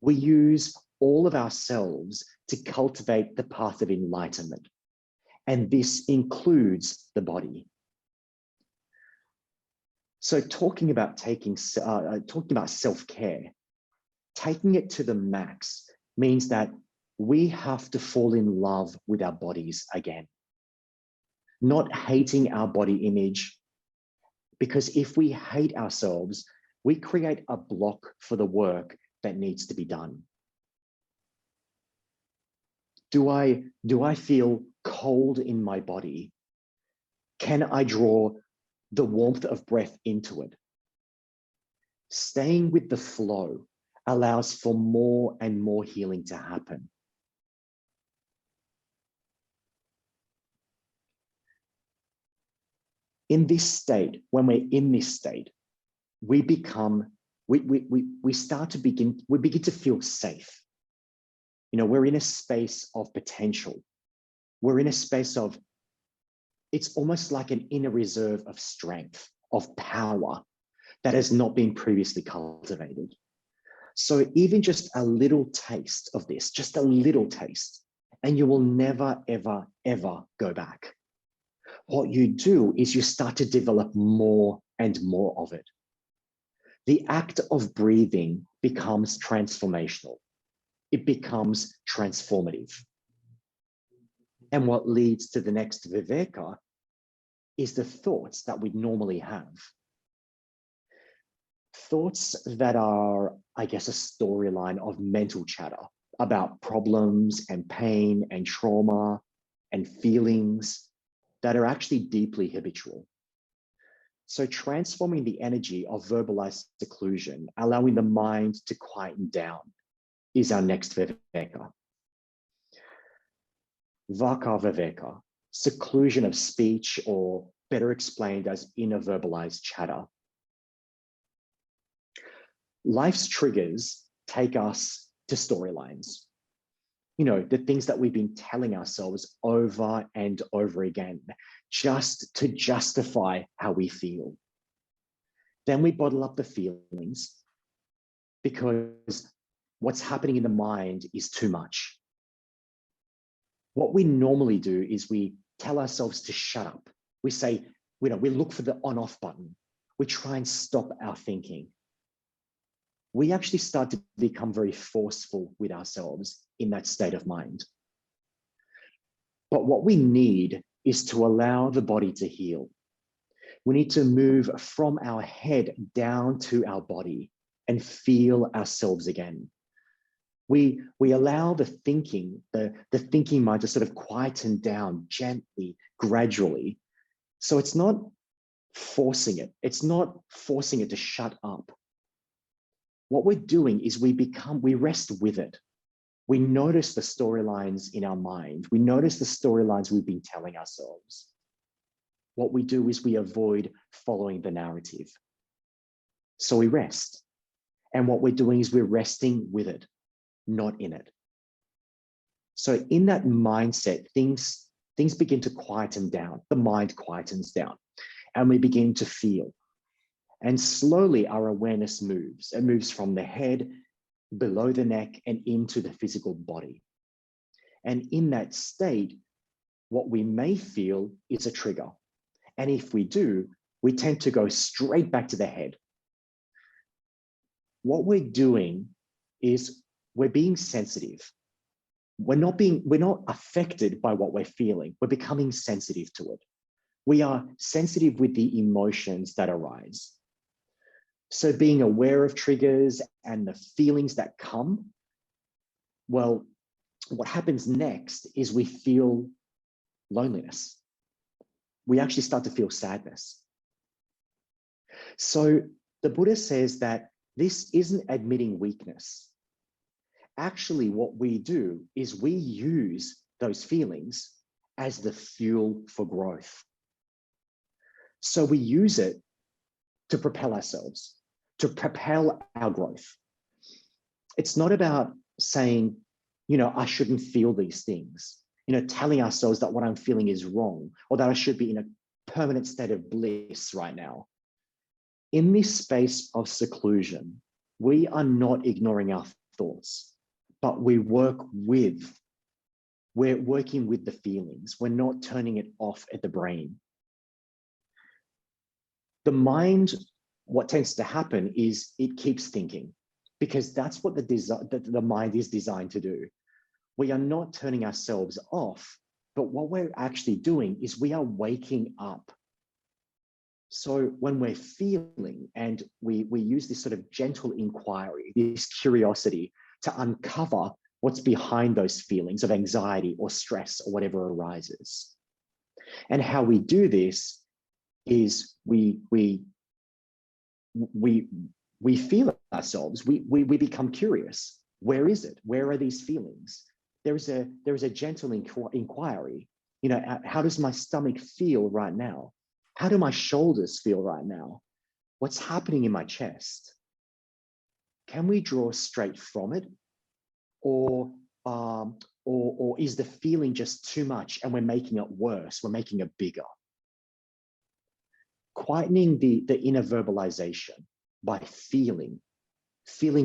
B: We use all of ourselves to cultivate the path of enlightenment. And this includes the body. So talking about self-care, taking it to the max means that we have to fall in love with our bodies again. Not hating our body image, because if we hate ourselves, we create a block for the work that needs to be done. Do I feel cold in my body? Can I draw the warmth of breath into it? Staying with the flow allows for more and more healing to happen. In this state, when we're in this state, we begin to feel safe. We're in a space of potential. We're in a space of, it's almost like an inner reserve of strength, of power that has not been previously cultivated. So even just a little taste of this, just a little taste, and you will never, ever, ever go back. What you do is you start to develop more and more of it. The act of breathing becomes transformational. It becomes transformative. And what leads to the next viveka is the thoughts that we normally have. Thoughts that are, I guess, a storyline of mental chatter about problems and pain and trauma and feelings that are actually deeply habitual. So transforming the energy of verbalized seclusion, allowing the mind to quieten down, is our next viveka. Vaka viveka, seclusion of speech, or better explained as inner verbalized chatter. Life's triggers take us to storylines. The things that we've been telling ourselves over and over again, just to justify how we feel. Then we bottle up the feelings because what's happening in the mind is too much. What we normally do is we tell ourselves to shut up. We say, we look for the on-off button. We try and stop our thinking. We actually start to become very forceful with ourselves in that state of mind. But what we need is to allow the body to heal. We need to move from our head down to our body and feel ourselves again. We allow the thinking mind to sort of quieten down gently, gradually. So it's not forcing it. It's not forcing it to shut up. What we're doing is we rest with it. We notice the storylines in our mind. We notice the storylines we've been telling ourselves. What we do is we avoid following the narrative. So we rest. And what we're doing is we're resting with it, not in it. So in that mindset, things begin to quieten down. The mind quietens down and we begin to feel. And slowly our awareness moves. It moves from the head, below the neck, and into the physical body. And in that state, what we may feel is a trigger. And if we do, we tend to go straight back to the head. What we're doing is we're being sensitive. We're not affected by what we're feeling. We're becoming sensitive to it. We are sensitive with the emotions that arise. So being aware of triggers and the feelings that come, well, what happens next is we feel loneliness. We actually start to feel sadness. So the Buddha says that this isn't admitting weakness. Actually, what we do is we use those feelings as the fuel for growth. So we use it to propel ourselves, to propel our growth. It's not about saying, I shouldn't feel these things, telling ourselves that what I'm feeling is wrong or that I should be in a permanent state of bliss right now. In this space of seclusion, we are not ignoring our thoughts, but we're working with the feelings. We're not turning it off at the brain. The mind, what tends to happen is it keeps thinking, because that's what the mind is designed to do. We are not turning ourselves off, but what we're actually doing is we are waking up. So when we're feeling, and we use this sort of gentle inquiry, this curiosity to uncover what's behind those feelings of anxiety or stress or whatever arises. And how we do this is we feel ourselves, we become curious. Where is it? Where are these feelings? There is a gentle inquiry. How does my stomach feel right now? How do my shoulders feel right now? What's happening in my chest? Can we draw straight from it? Or is the feeling just too much and we're making it worse? We're making it bigger. Quietening the inner verbalization by feeling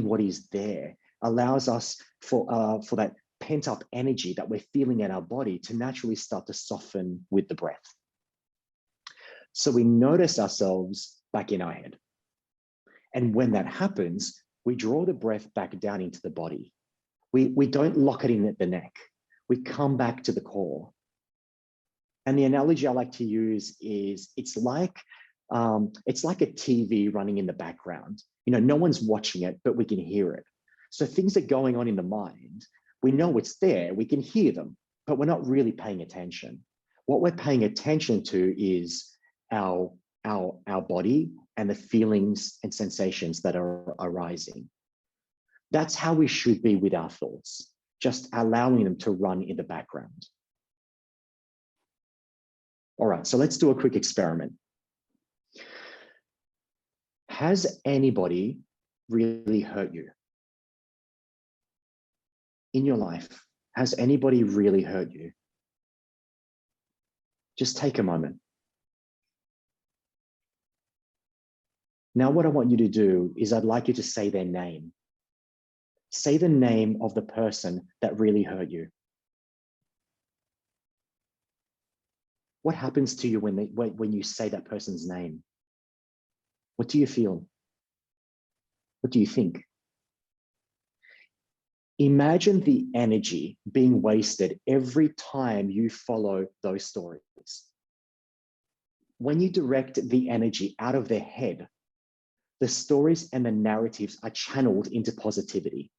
B: what is there allows us for that pent-up energy that we're feeling in our body to naturally start to soften with the breath. So we notice ourselves back in our head. And when that happens, we draw the breath back down into the body. We don't lock it in at the neck. We come back to the core. And the analogy I like to use is it's like a TV running in the background. No one's watching it, but we can hear it. So things are going on in the mind. We know it's there. We can hear them, but we're not really paying attention. What we're paying attention to is our body and the feelings and sensations that are arising. That's how we should be with our thoughts, just allowing them to run in the background. All right, so let's do a quick experiment. Has anybody really hurt you? In your life, has anybody really hurt you? Just take a moment. Now, what I want you to do is I'd like you to say their name. Say the name of the person that really hurt you. What happens to you when you say that person's name? What do you feel? What do you think? Imagine the energy being wasted every time you follow those stories. When you direct the energy out of their head, the stories and the narratives are channeled into positivity,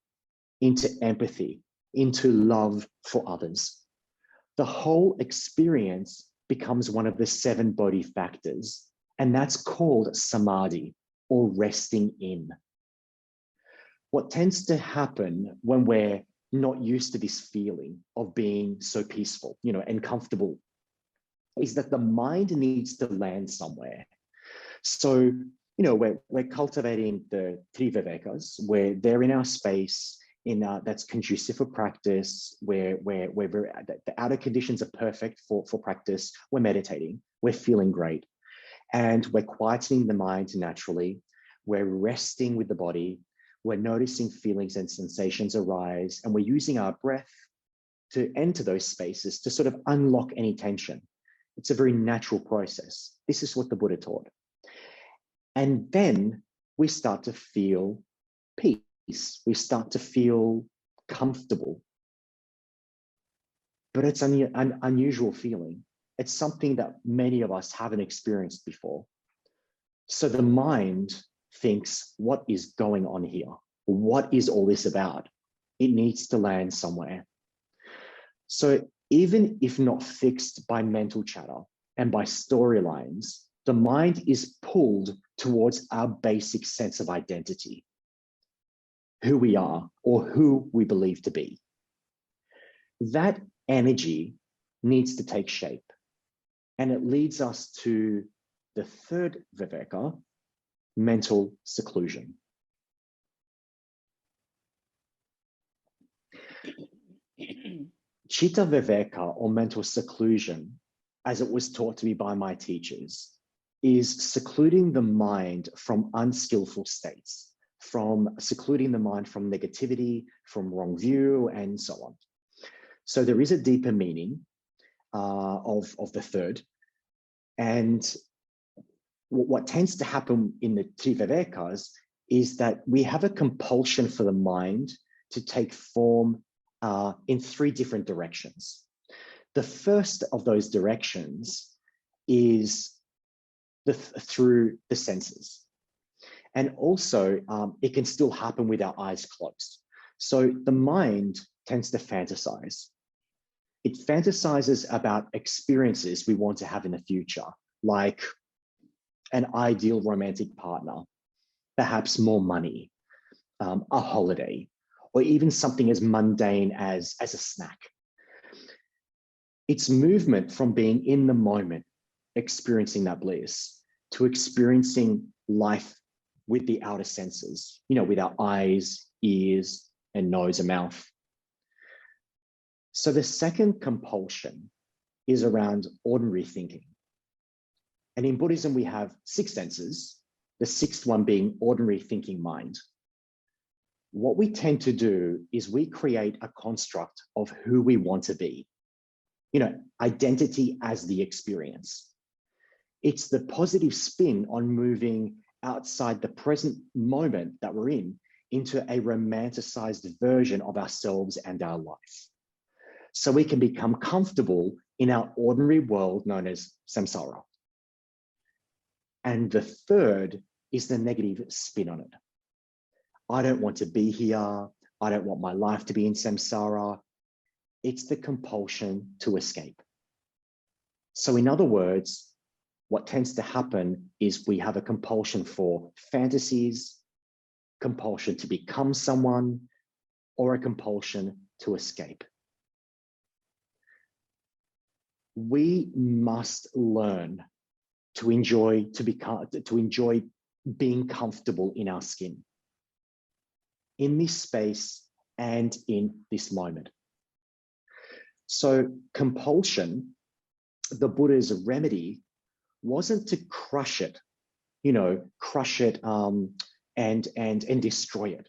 B: into empathy, into love for others. The whole experience becomes one of the 7 Bodhi factors, and that's called Samadhi, or resting in. What tends to happen when we're not used to this feeling of being so peaceful, and comfortable, is that the mind needs to land somewhere. So, we're cultivating the three vivekas, where they're in our space, that's conducive for practice, where the outer conditions are perfect for practice. We're meditating, we're feeling great, and we're quietening the mind naturally. We're resting with the body. We're noticing feelings and sensations arise, and we're using our breath to enter those spaces to sort of unlock any tension. It's a very natural process. This is what the Buddha taught. And then we start to feel peace. We start to feel comfortable. But it's an unusual feeling. It's something that many of us haven't experienced before. So the mind thinks, what is going on here? What is all this about? It needs to land somewhere. So even if not fixed by mental chatter and by storylines, the mind is pulled towards our basic sense of identity, who we are or who we believe to be. That energy needs to take shape, and it leads us to the third viveka, mental seclusion. Chitta viveka, or mental seclusion, as it was taught to me by my teachers, is secluding the mind from unskillful states, from secluding the mind from negativity, from wrong view, and so on. So there is a deeper meaning of the third. And what tends to happen in the Trivivekas is that we have a compulsion for the mind to take form in three different directions. The first of those directions is through the senses. And also, it can still happen with our eyes closed. So the mind tends to fantasize. It fantasizes about experiences we want to have in the future, like an ideal romantic partner, perhaps more money, a holiday, or even something as mundane as a snack. It's movement from being in the moment, experiencing that bliss, to experiencing life with the outer senses, with our eyes, ears, and nose and mouth. So the second compulsion is around ordinary thinking. And in Buddhism, we have 6 senses, the 6th one being ordinary thinking mind. What we tend to do is we create a construct of who we want to be, identity as the experience. It's the positive spin on moving outside the present moment that we're in into a romanticized version of ourselves and our life. So we can become comfortable in our ordinary world known as samsara. And the third is the negative spin on it. I don't want to be here. I don't want my life to be in samsara. It's the compulsion to escape. So in other words, what tends to happen is we have a compulsion for fantasies, compulsion to become someone, or a compulsion to escape. We must learn to enjoy being comfortable in our skin, in this space and in this moment. So compulsion, the Buddha's remedy, wasn't to crush it, and destroy it.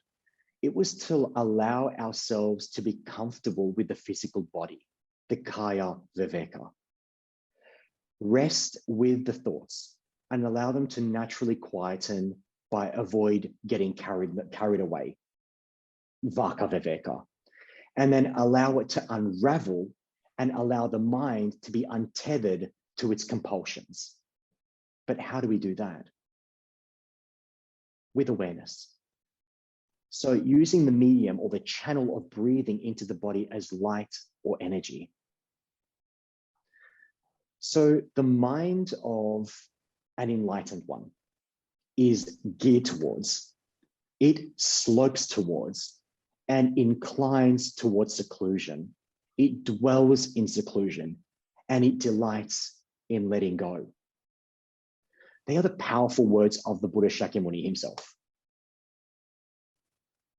B: It was to allow ourselves to be comfortable with the physical body, the kaya viveka. Rest with the thoughts and allow them to naturally quieten by avoid getting carried away, vaka viveka. And then allow it to unravel and allow the mind to be untethered to its compulsions. But how do we do that? With awareness. So using the medium or the channel of breathing into the body as light or energy. So the mind of an enlightened one is geared towards, it slopes towards and inclines towards seclusion. It dwells in seclusion and it delights in letting go. They are the powerful words of the Buddha Shakyamuni himself.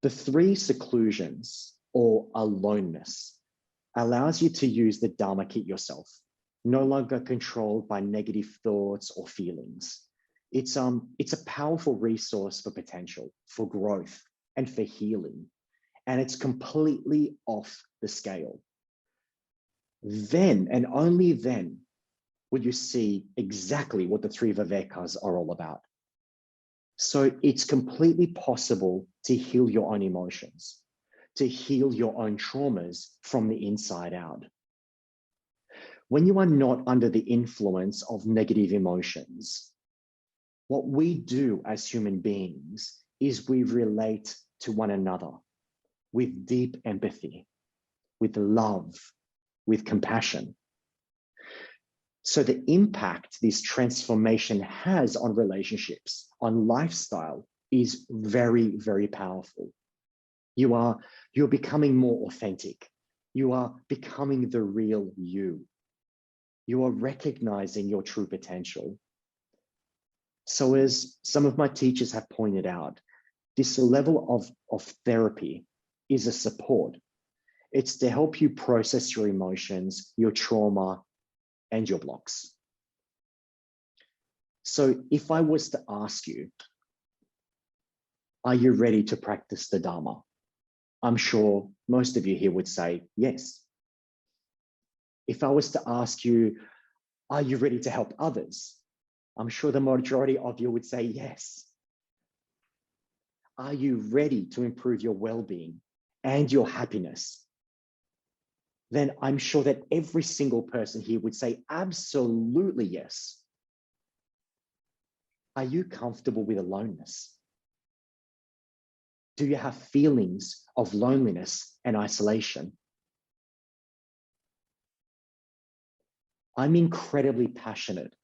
B: The three seclusions, or aloneness, allows you to use the Dharma kit yourself, no longer controlled by negative thoughts or feelings. It's a powerful resource for potential, for growth, and for healing. And it's completely off the scale. Then, and only then, will you see exactly what the three Vivekas are all about. So it's completely possible to heal your own emotions, to heal your own traumas from the inside out. When you are not under the influence of negative emotions, what we do as human beings is we relate to one another with deep empathy, with love, with compassion. So the impact this transformation has on relationships, on lifestyle, is very, very powerful. You're becoming more authentic. You are becoming the real you. You are recognizing your true potential. So as some of my teachers have pointed out, this level of therapy is a support. It's to help you process your emotions, your trauma, and your blocks. So if I was to ask you, are you ready to practice the Dharma? I'm sure most of you here would say yes. If I was to ask you, are you ready to help others? I'm sure the majority of you would say yes. Are you ready to improve your well-being and your happiness? Then I'm sure that every single person here would say absolutely yes. Are you comfortable with aloneness? Do you have feelings of loneliness and isolation? I'm incredibly passionate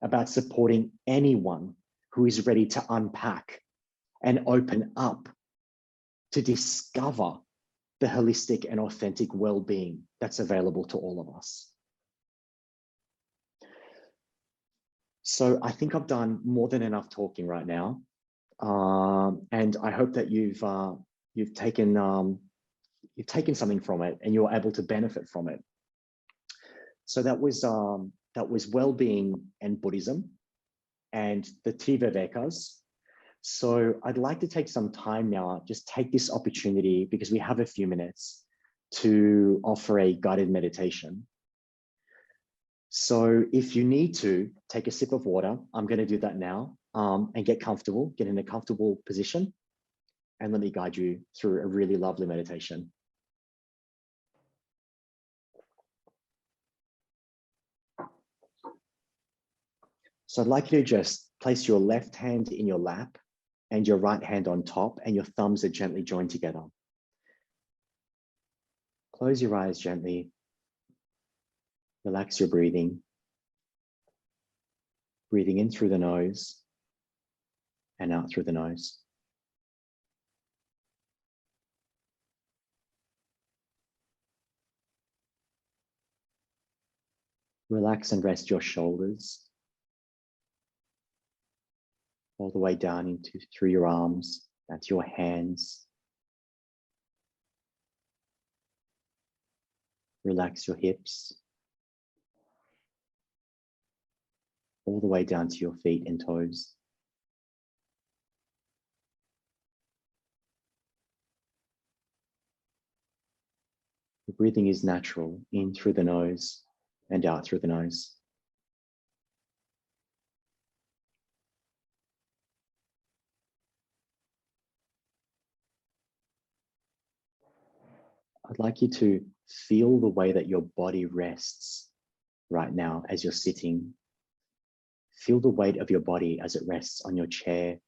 B: about supporting anyone who is ready to unpack and open up to discover the holistic and authentic well-being that's available to all of us. So I think I've done more than enough talking right now. And I hope that you've taken something from it and you're able to benefit from it. So that was well-being and Buddhism and the Tivavekas. So I'd like to take some time now, just take this opportunity because we have a few minutes to offer a guided meditation. So if you need to take a sip of water, I'm going to do that now and get comfortable, get in a comfortable position, and let me guide you through a really lovely meditation. So I'd like you to just place your left hand in your lap and your right hand on top, and your thumbs are gently joined together. Close your eyes gently. Relax your breathing. Breathing in through the nose and out through the nose. Relax and rest your shoulders all the way down through your arms, down to your hands. Relax your hips all the way down to your feet and toes. The breathing is natural, in through the nose and out through the nose. I'd like you to feel the way that your body rests right now as you're sitting. Feel the weight of your body as it rests on your chair.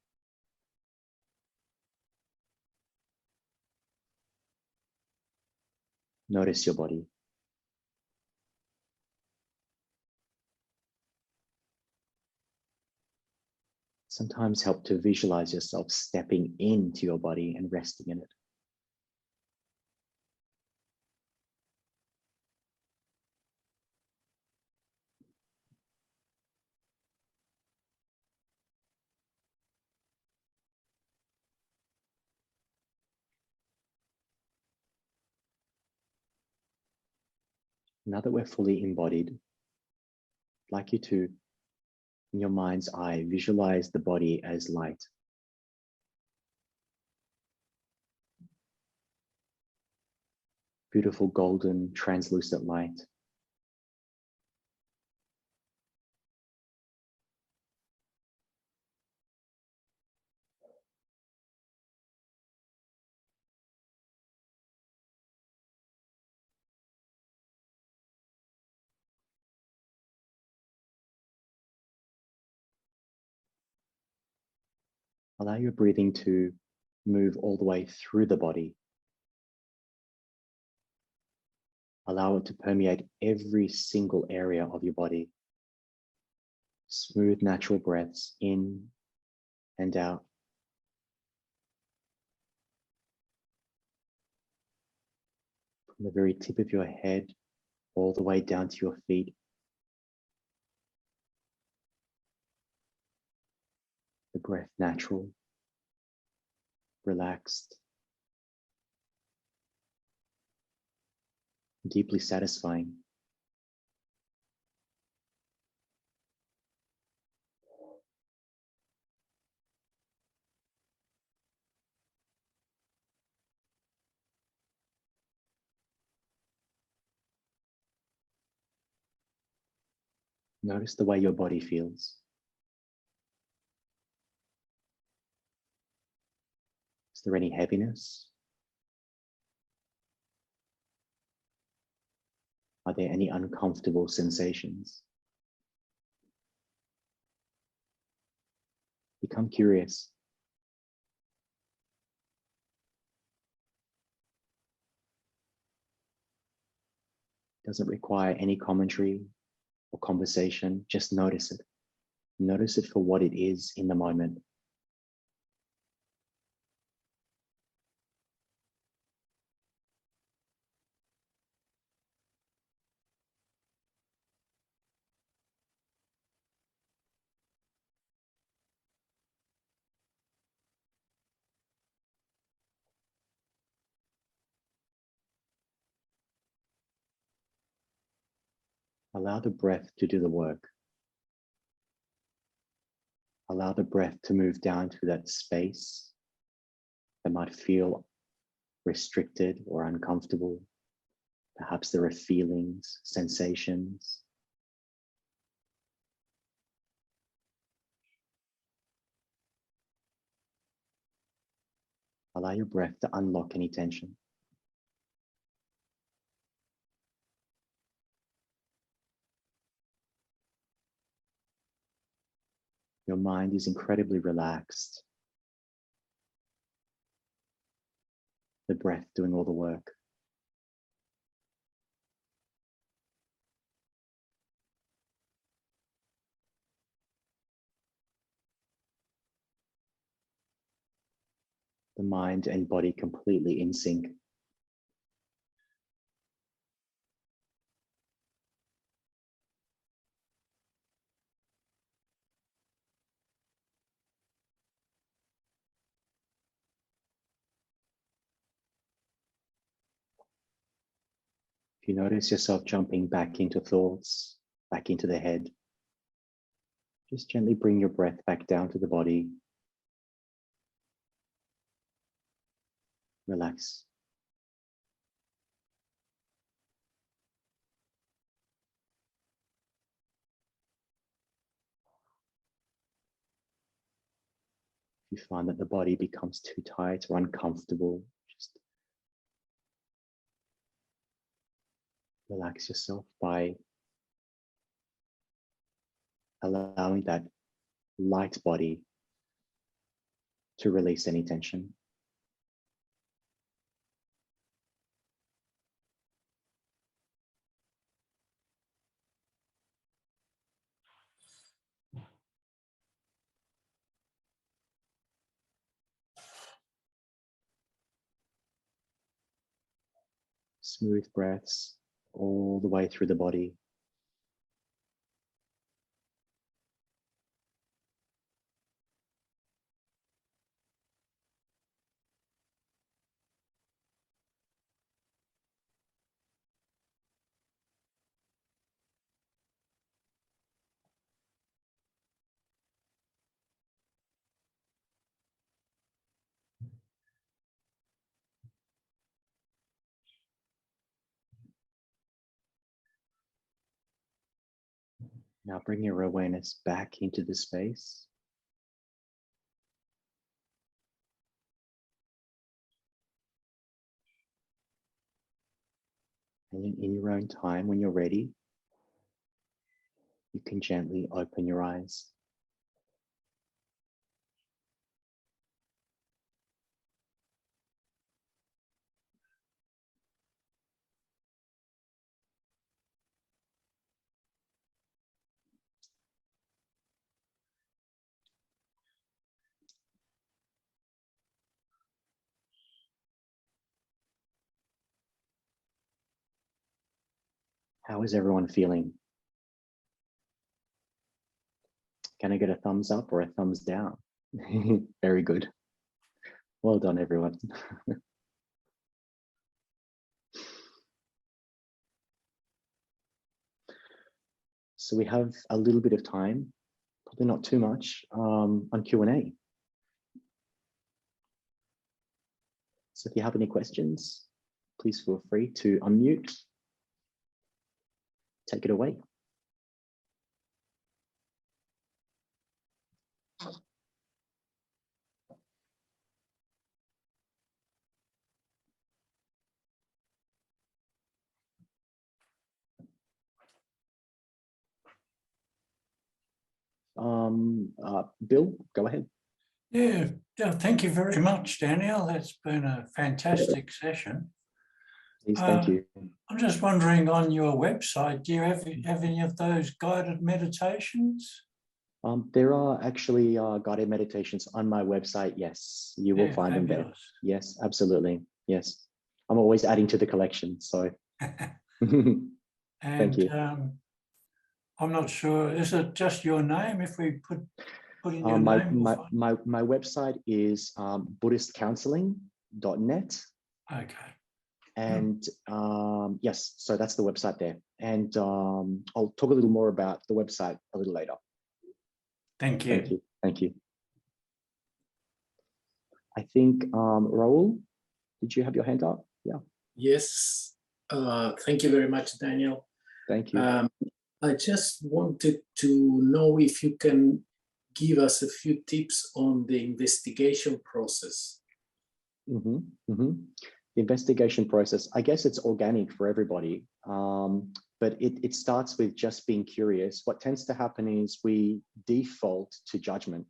B: Notice your body. Sometimes help to visualize yourself stepping into your body and resting in it. Now that we're fully embodied, I'd like you to, in your mind's eye, visualize the body as light. Beautiful golden translucent light. Allow your breathing to move all the way through the body. Allow it to permeate every single area of your body. Smooth, natural breaths in and out. From the very tip of your head all the way down to your feet. The breath natural, relaxed, deeply satisfying. Notice the way your body feels. Is there any heaviness? Are there any uncomfortable sensations? Become curious. Doesn't require any commentary or conversation. Just notice it. Notice it for what it is in the moment. Allow the breath to do the work. Allow the breath to move down to that space that might feel restricted or uncomfortable. Perhaps there are feelings, sensations. Allow your breath to unlock any tension. Your mind is incredibly relaxed. The breath doing all the work. The mind and body completely in sync. If you notice yourself jumping back into thoughts, back into the head, just gently bring your breath back down to the body. Relax. If you find that the body becomes too tight or uncomfortable, just relax yourself by allowing that light body to release any tension. Smooth breaths all the way through the body. Now bring your awareness back into the space. And in your own time, when you're ready, you can gently open your eyes. How is everyone feeling? Can I get a thumbs up or a thumbs down? Very good. Well done, everyone. So we have a little bit of time, probably not too much, on Q&A. So if you have any questions, please feel free to unmute. Take it away. Bill, go ahead.
C: Yeah, thank you very much, Daniel. It's been a fantastic session.
B: Please, thank you.
C: I'm just wondering, on your website, do you have any of those guided meditations?
B: There are actually guided meditations on my website. Yes, you will find them there. Yes, absolutely. Yes, I'm always adding to the collection. So, thank you.
C: I'm not sure. Is it just your name? If we put in your
B: my
C: name,
B: my website is BuddhistCounselling.net.
C: Okay.
B: And yes, so that's the website there. And I'll talk a little more about the website a little later.
C: Thank you.
B: Thank you. Thank you. I think, Raul, did you have your hand up? Yeah.
D: Yes. Thank you very much, Daniel.
B: Thank you.
D: I just wanted to know if you can give us a few tips on the investigation process.
B: The investigation process, I guess it's organic for everybody, but it starts with just being curious. What tends to happen is we default to judgment.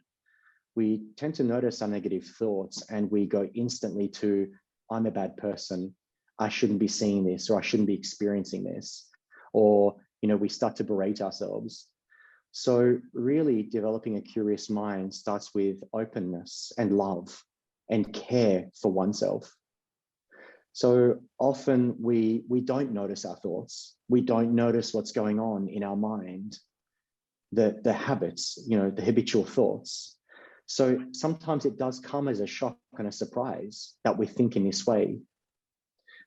B: We tend to notice our negative thoughts and we go instantly to, I'm a bad person, I shouldn't be seeing this, or I shouldn't be experiencing this. Or, you know, we start to berate ourselves. So really developing a curious mind starts with openness and love and care for oneself. So often we don't notice our thoughts. We don't notice what's going on in our mind, the habits, you know, the habitual thoughts. So sometimes it does come as a shock and a surprise that we think in this way.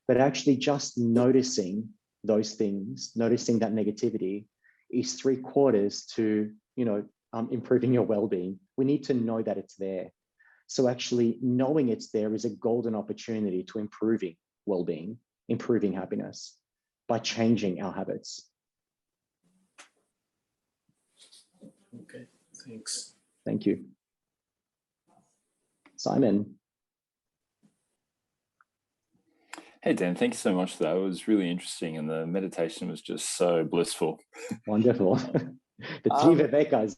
B: But actually just noticing those things, noticing that negativity is 3/4 to, you know, improving your well-being. We need to know that it's there. So actually knowing it's there is a golden opportunity to improving well-being, improving happiness by changing our habits.
D: Okay, thanks.
B: Thank you. Simon.
E: Hey, Dan, thank you so much for that. It was really interesting and the meditation was just so blissful.
B: Wonderful. The three Vivekas.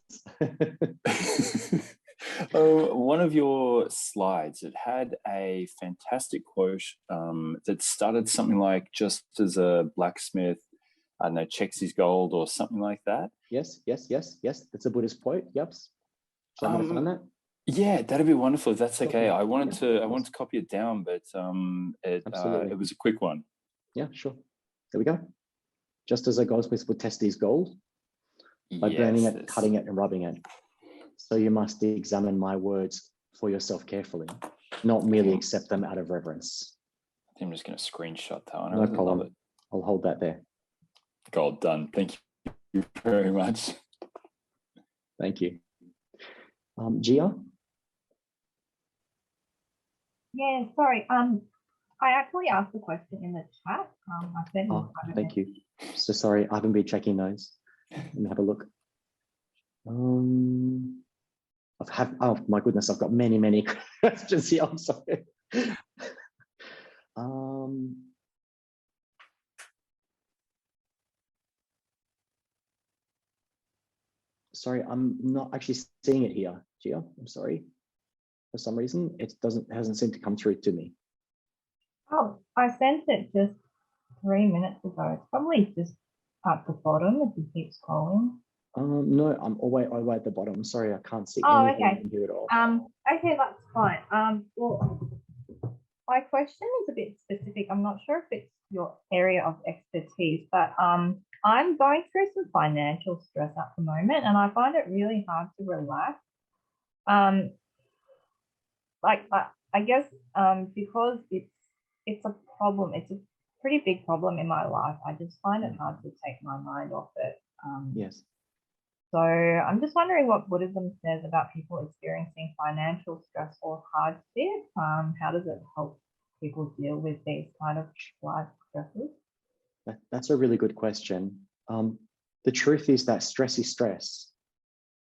E: Oh, one of your slides, it had a fantastic quote that started something like, just as a blacksmith, I don't know, checks his gold or something like that.
B: Yes. That's a Buddhist quote. Yep. So I'm going to find that.
E: Yeah, that'd be wonderful if that's okay. I wanted to copy it down, but it was a quick one.
B: Yeah, sure. There we go. Just as a goldsmith would test his gold by burning it, cutting it, and rubbing it. So you must examine my words for yourself carefully, not merely accept them out of reverence.
E: I think I'm just going to screenshot that one.
B: No problem. I'll hold that there.
E: Gold done. Thank you very much.
B: Thank you. Gia?
F: Yeah, sorry. I actually asked the question in the chat.
B: Thank you. So sorry, I haven't been checking those. Let me have a look. Oh my goodness, I've got many questions here. I'm sorry. Sorry, I'm not actually seeing it here, Gia. I'm sorry. For some reason, hasn't seemed to come through to me.
F: Oh, I sent it just 3 minutes ago. It's probably just at the bottom if you keep scrolling.
B: No, I'm way at the bottom. Sorry, I can't see
F: Oh,
B: anything
F: okay.
B: in here at all.
F: Okay, that's fine. Well, my question is a bit specific. I'm not sure if it's your area of expertise, but I'm going through some financial stress at the moment, and I find it really hard to relax. I guess because it's a problem. It's a pretty big problem in my life. I just find it hard to take my mind off it.
B: Yes.
F: So I'm just wondering what Buddhism says about people experiencing financial stress or hardship. How does it help people deal with these kind of life stresses?
B: That's a really good question. The truth is that stress is stress,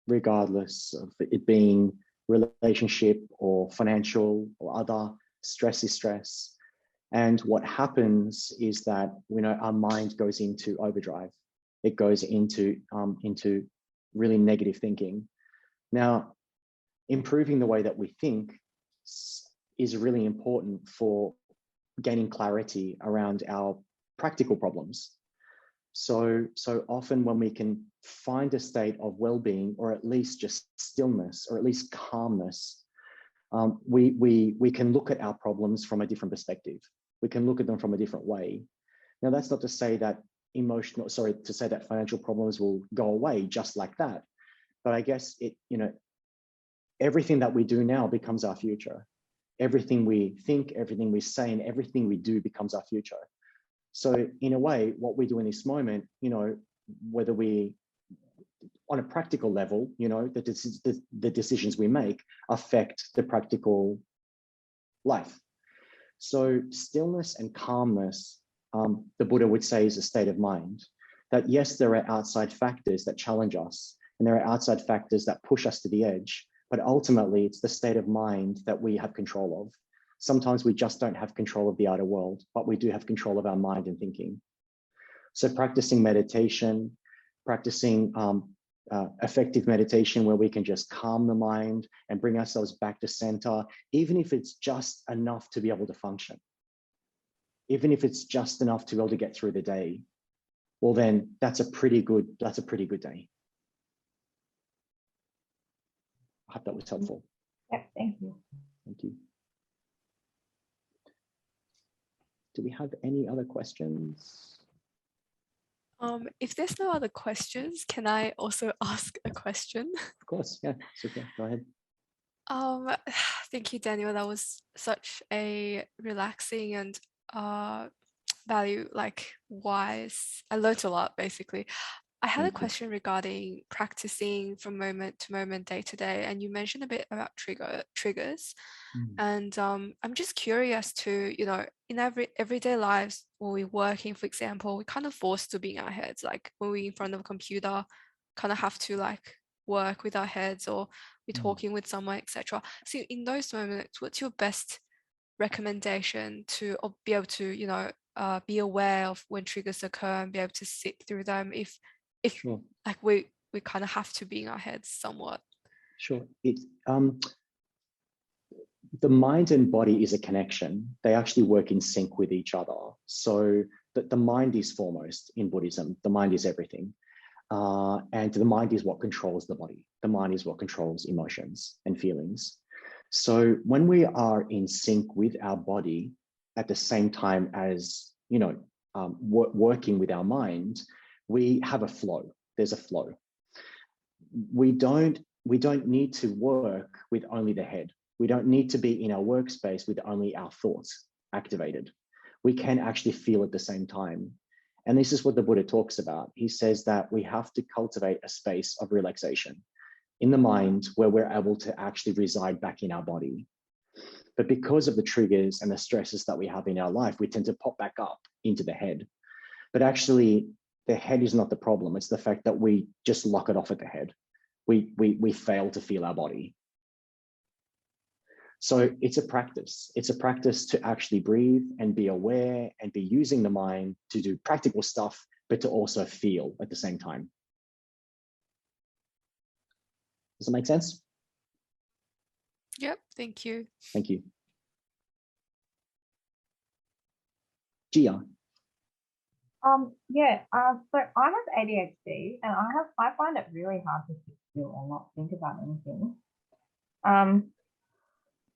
B: regardless of it being relationship or financial or other. Stress is stress. And what happens is that, you know, our mind goes into overdrive. It goes into really negative thinking. Now, improving the way that we think is really important for gaining clarity around our practical problems. So often when we can find a state of well-being, or at least just stillness, or at least calmness, we can look at our problems from a different perspective. We can look at them from a different way. Now, that's not to say that financial problems will go away just like that. But I guess everything that we do now becomes our future. Everything we think, everything we say, and everything we do becomes our future. So in a way, what we do in this moment, whether we, on a practical level, the decisions we make affect the practical life. So stillness and calmness, the Buddha would say, is a state of mind. That yes, there are outside factors that challenge us, and there are outside factors that push us to the edge, but ultimately it's the state of mind that we have control of. Sometimes we just don't have control of the outer world, but we do have control of our mind and thinking. So practicing meditation, practicing effective meditation where we can just calm the mind and bring ourselves back to center, even if it's just enough to be able to function, even if it's just enough to be able to get through the day, well, then that's a pretty good day. I hope that was helpful.
F: Yeah, thank you.
B: Thank you. Do we have any other questions?
A: If there's no other questions, can I also ask a question?
B: Of course, yeah, super, go ahead.
A: Thank you, Daniel. That was such a relaxing and wise. I learned a lot, basically. I had a question regarding practicing from moment to moment, day to day, and you mentioned a bit about triggers. And I'm just curious to, in everyday lives, when we're working, for example, we're kind of forced to be in our heads. Like when we're in front of a computer, kind of have to work with our heads, or we're talking with someone, etc. So in those moments, what's your best recommendation to be able to, be aware of when triggers occur and be able to sit through them if
B: sure.
A: we kind of have to be in our heads somewhat?
B: Sure. The mind and body is a connection. They actually work in sync with each other. So the mind is foremost in Buddhism. The mind is everything. And the mind is what controls the body. The mind is what controls emotions and feelings. So when we are in sync with our body at the same time as, working with our mind, we have a flow. There's a flow. We don't need to work with only the head. We don't need to be in our workspace with only our thoughts activated. We can actually feel at the same time. And this is what the Buddha talks about. He says that we have to cultivate a space of relaxation in the mind where we're able to actually reside back in our body. But because of the triggers and the stresses that we have in our life, we tend to pop back up into the head. But actually, the head is not the problem. It's the fact that we just lock it off at the head. we fail to feel our body. So it's a practice. It's a practice to actually breathe and be aware and be using the mind to do practical stuff, but to also feel at the same time. Does that make sense?
A: Yep, thank you.
B: Thank you. Gia.
F: Yeah, so I have ADHD and I find it really hard to sit still and not think about anything.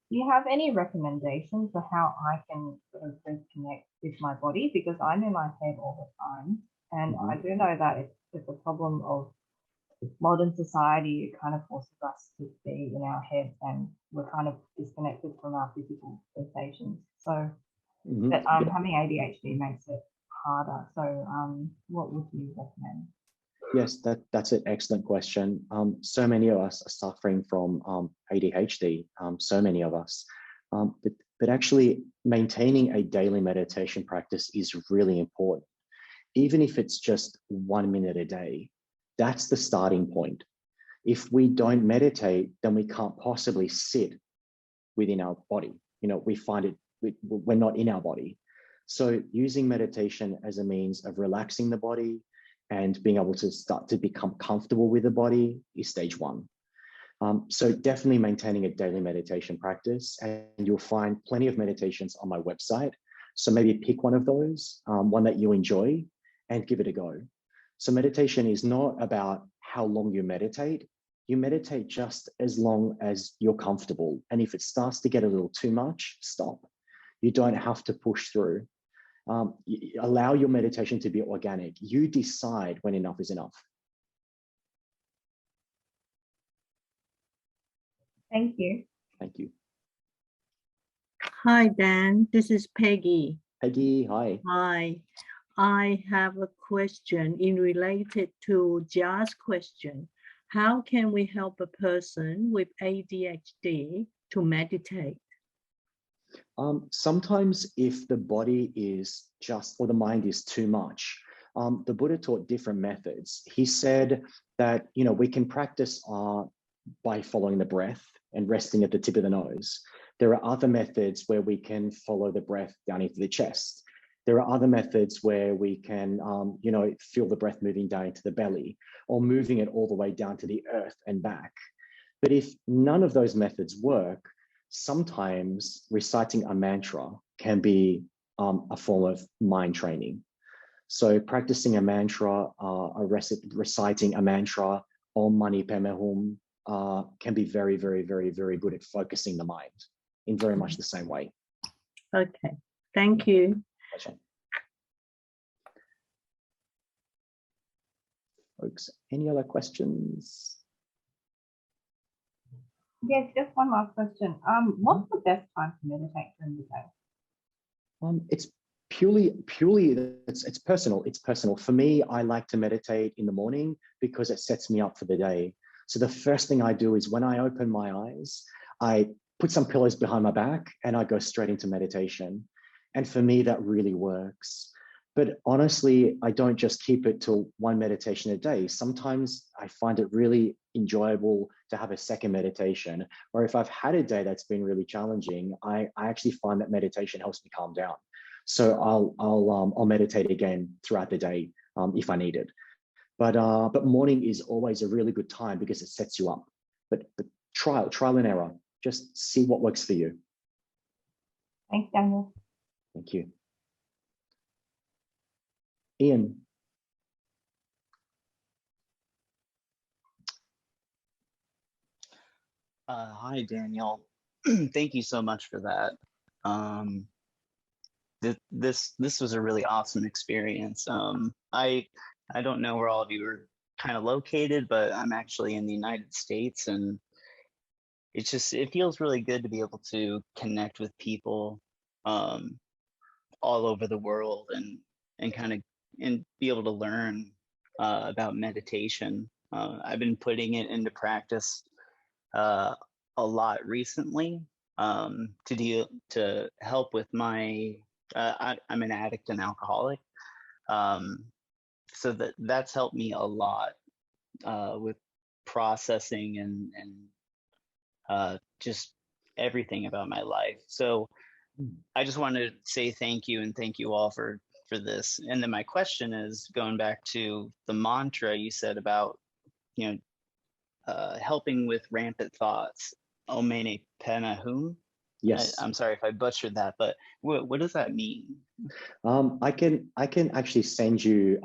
F: Do you have any recommendations for how I can sort of reconnect with my body? Because I'm in my head all the time. And I do know that it's a problem of modern society. It kind of forces us to be in our heads and we're kind of disconnected from our physical sensations. So but having ADHD makes it harder. So what would you recommend?
B: Yes, that's an excellent question. So many of us are suffering from ADHD, so many of us. But actually maintaining a daily meditation practice is really important. Even if it's just 1 minute a day, that's the starting point. If we don't meditate, then we can't possibly sit within our body. You know, we find it, we're not in our body. So using meditation as a means of relaxing the body and being able to start to become comfortable with the body is stage one. So definitely maintaining a daily meditation practice, and you'll find plenty of meditations on my website. So maybe pick one of those, one that you enjoy, and give it a go. So meditation is not about how long you meditate. You meditate just as long as you're comfortable. And if it starts to get a little too much, stop. You don't have to push through. Allow your meditation to be organic. You decide when enough is enough.
F: Thank you.
B: Thank you.
G: Hi, Dan. This is Peggy.
B: Peggy, hi.
G: Hi. I have a question in related to Ja's question. How can we help a person with ADHD to meditate?
B: Sometimes if the body is just, or the mind is too much, the Buddha taught different methods. He said that, you know, we can practice by following the breath and resting at the tip of the nose. There are other methods where we can follow the breath down into the chest. There are other methods where we can, you know, feel the breath moving down into the belly or moving it all the way down to the earth and back. But if none of those methods work, sometimes reciting a mantra can be a form of mind training. So practicing a mantra, reciting a mantra, Om Mani Padme Hum, can be very, very, very, very good at focusing the mind in very much the same way.
G: Okay, thank you.
B: Pleasure. Folks, any other questions?
F: Yes, just one last question. What's the best time to meditate during the day?
B: It's purely, it's personal. It's personal. For me, I like to meditate in the morning because it sets me up for the day. So the first thing I do is when I open my eyes, I put some pillows behind my back and I go straight into meditation. And for me, that really works. But honestly, I don't just keep it to one meditation a day. Sometimes I find it really enjoyable to have a second meditation, or if I've had a day that's been really challenging, I actually find that meditation helps me calm down. So I'll meditate again throughout the day if I need it. But morning is always a really good time because it sets you up. But trial and error. Just see what works for you.
F: Thanks, Daniel.
B: Thank you. Ian.
H: Hi, Daniel. Thank you so much for that. This was a really awesome experience. I don't know where all of you are kind of located, but I'm actually in the United States, and it feels really good to be able to connect with people all over the world and be able to learn about meditation. I've been putting it into practice a lot recently to help with my I'm an addict and alcoholic, so that's helped me a lot with processing and just everything about my life. So I just want to say thank you, and thank you all for this. And then my question is, going back to the mantra you said about, helping with rampant thoughts, Omene Pena Hum.
B: Yes.
H: I'm sorry if I butchered that, but what does that mean?
B: I can actually send you,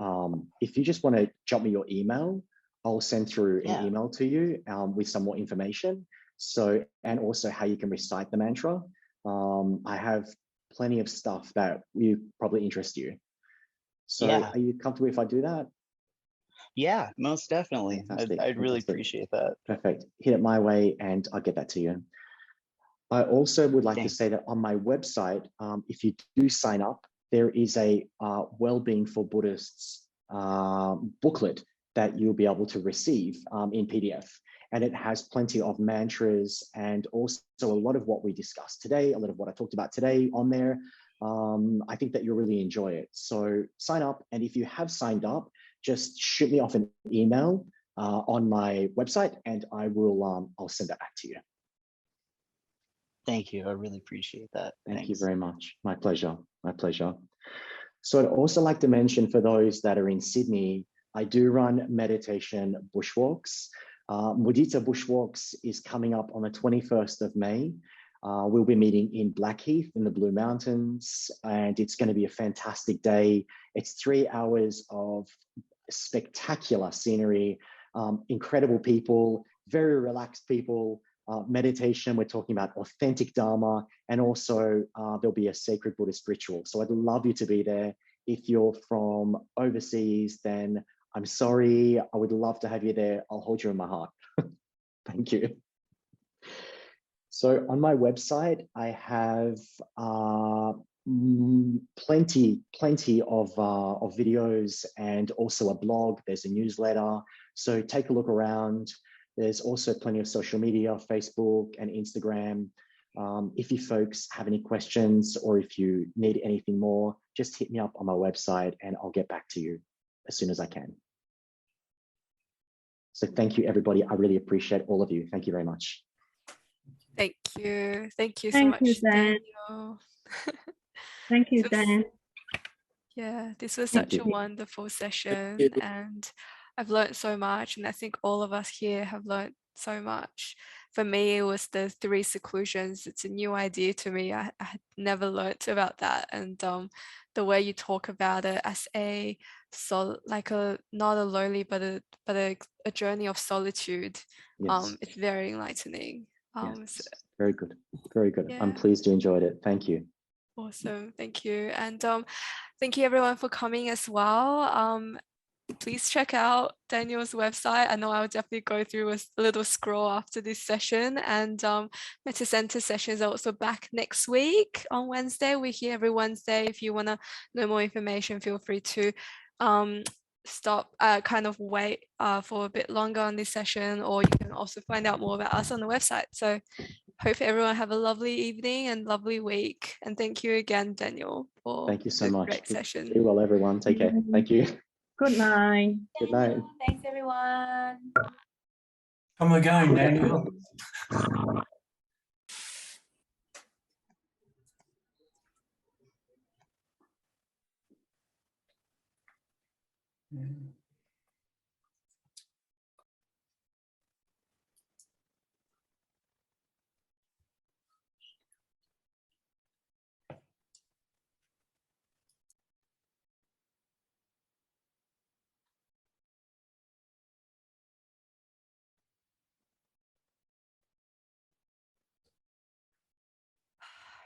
B: if you just want to drop me your email, I'll send through an email to you with some more information. So, and also how you can recite the mantra. I have plenty of stuff that will probably interest you. So are you comfortable if I do that?
H: Yeah, most definitely. I'd really appreciate that.
B: Perfect. Hit it my way and I'll get that to you. I also would like to say that on my website, if you do sign up, there is a Wellbeing for Buddhists booklet that you'll be able to receive in PDF. And it has plenty of mantras and also a lot of what we discussed today, a lot of what I talked about today on there. I think that you'll really enjoy it. So sign up. And if you have signed up, just shoot me off an email on my website and I will, I'll send that back to you.
H: Thank you. I really appreciate that.
B: Thank you very much. My pleasure. My pleasure. So I'd also like to mention for those that are in Sydney, I do run meditation bushwalks. Mudita Bushwalks is coming up on the 21st of May. We'll be meeting in Blackheath in the Blue Mountains, and it's going to be a fantastic day. It's 3 hours of spectacular scenery, incredible people, very relaxed people. Meditation, we're talking about authentic Dharma, and also there'll be a sacred Buddhist ritual. So I'd love you to be there. If you're from overseas, then I'm sorry, I would love to have you there. I'll hold you in my heart. Thank you. So on my website, I have plenty of videos and also a blog. There's a newsletter. So take a look around. There's also plenty of social media, Facebook and Instagram. If you folks have any questions or if you need anything more, just hit me up on my website and I'll get back to you as soon as I can. So thank you, everybody. I really appreciate all of you. Thank you very much.
A: Thank you. Thank you so much, Daniel.
G: Thank you, Dan.
A: Yeah, this was such a wonderful session and I've learned so much, and I think all of us here have learned so much. For me, it was the 3 seclusions. It's a new idea to me. I had never learned about that, and the way you talk about it as not a lonely but a journey of solitude.
B: Yes.
A: It's very enlightening.
B: Yes. Very good, very good.
A: Yeah.
B: I'm pleased you enjoyed it. Thank you.
A: Awesome, thank you, and thank you everyone for coming as well. Please check out Daniel's website. I know I'll definitely go through a little scroll after this session, and Metta Center sessions are also back next week on Wednesday. We're here every Wednesday. If you want to know more information, feel free to wait for a bit longer on this session, or you can also find out more about us on the website. So hope everyone have a lovely evening and lovely week, and thank you again, Daniel, for
B: thank you so much.
A: Great session.
B: Be well, everyone. Take care. Thank you.
G: Good night.
B: Good night.
I: Thanks, everyone.
C: Come again, Daniel.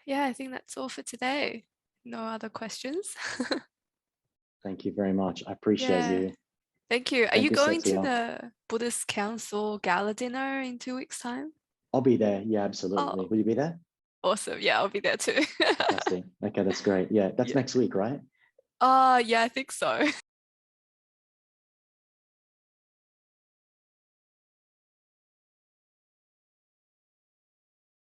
A: Yeah, I think that's all for today. No other questions.
B: Thank you very much. I appreciate you.
A: Thank you. Are
B: Thank
A: you
B: you,
A: going to
B: Cecilia.
A: the Buddhist Council gala dinner in 2 weeks' time?
B: I'll be there. Yeah, absolutely. Will you be there?
A: Awesome. Yeah, I'll be there too.
B: Fantastic. Okay, that's great. Yeah, that's next week, right?
A: Yeah, I think so.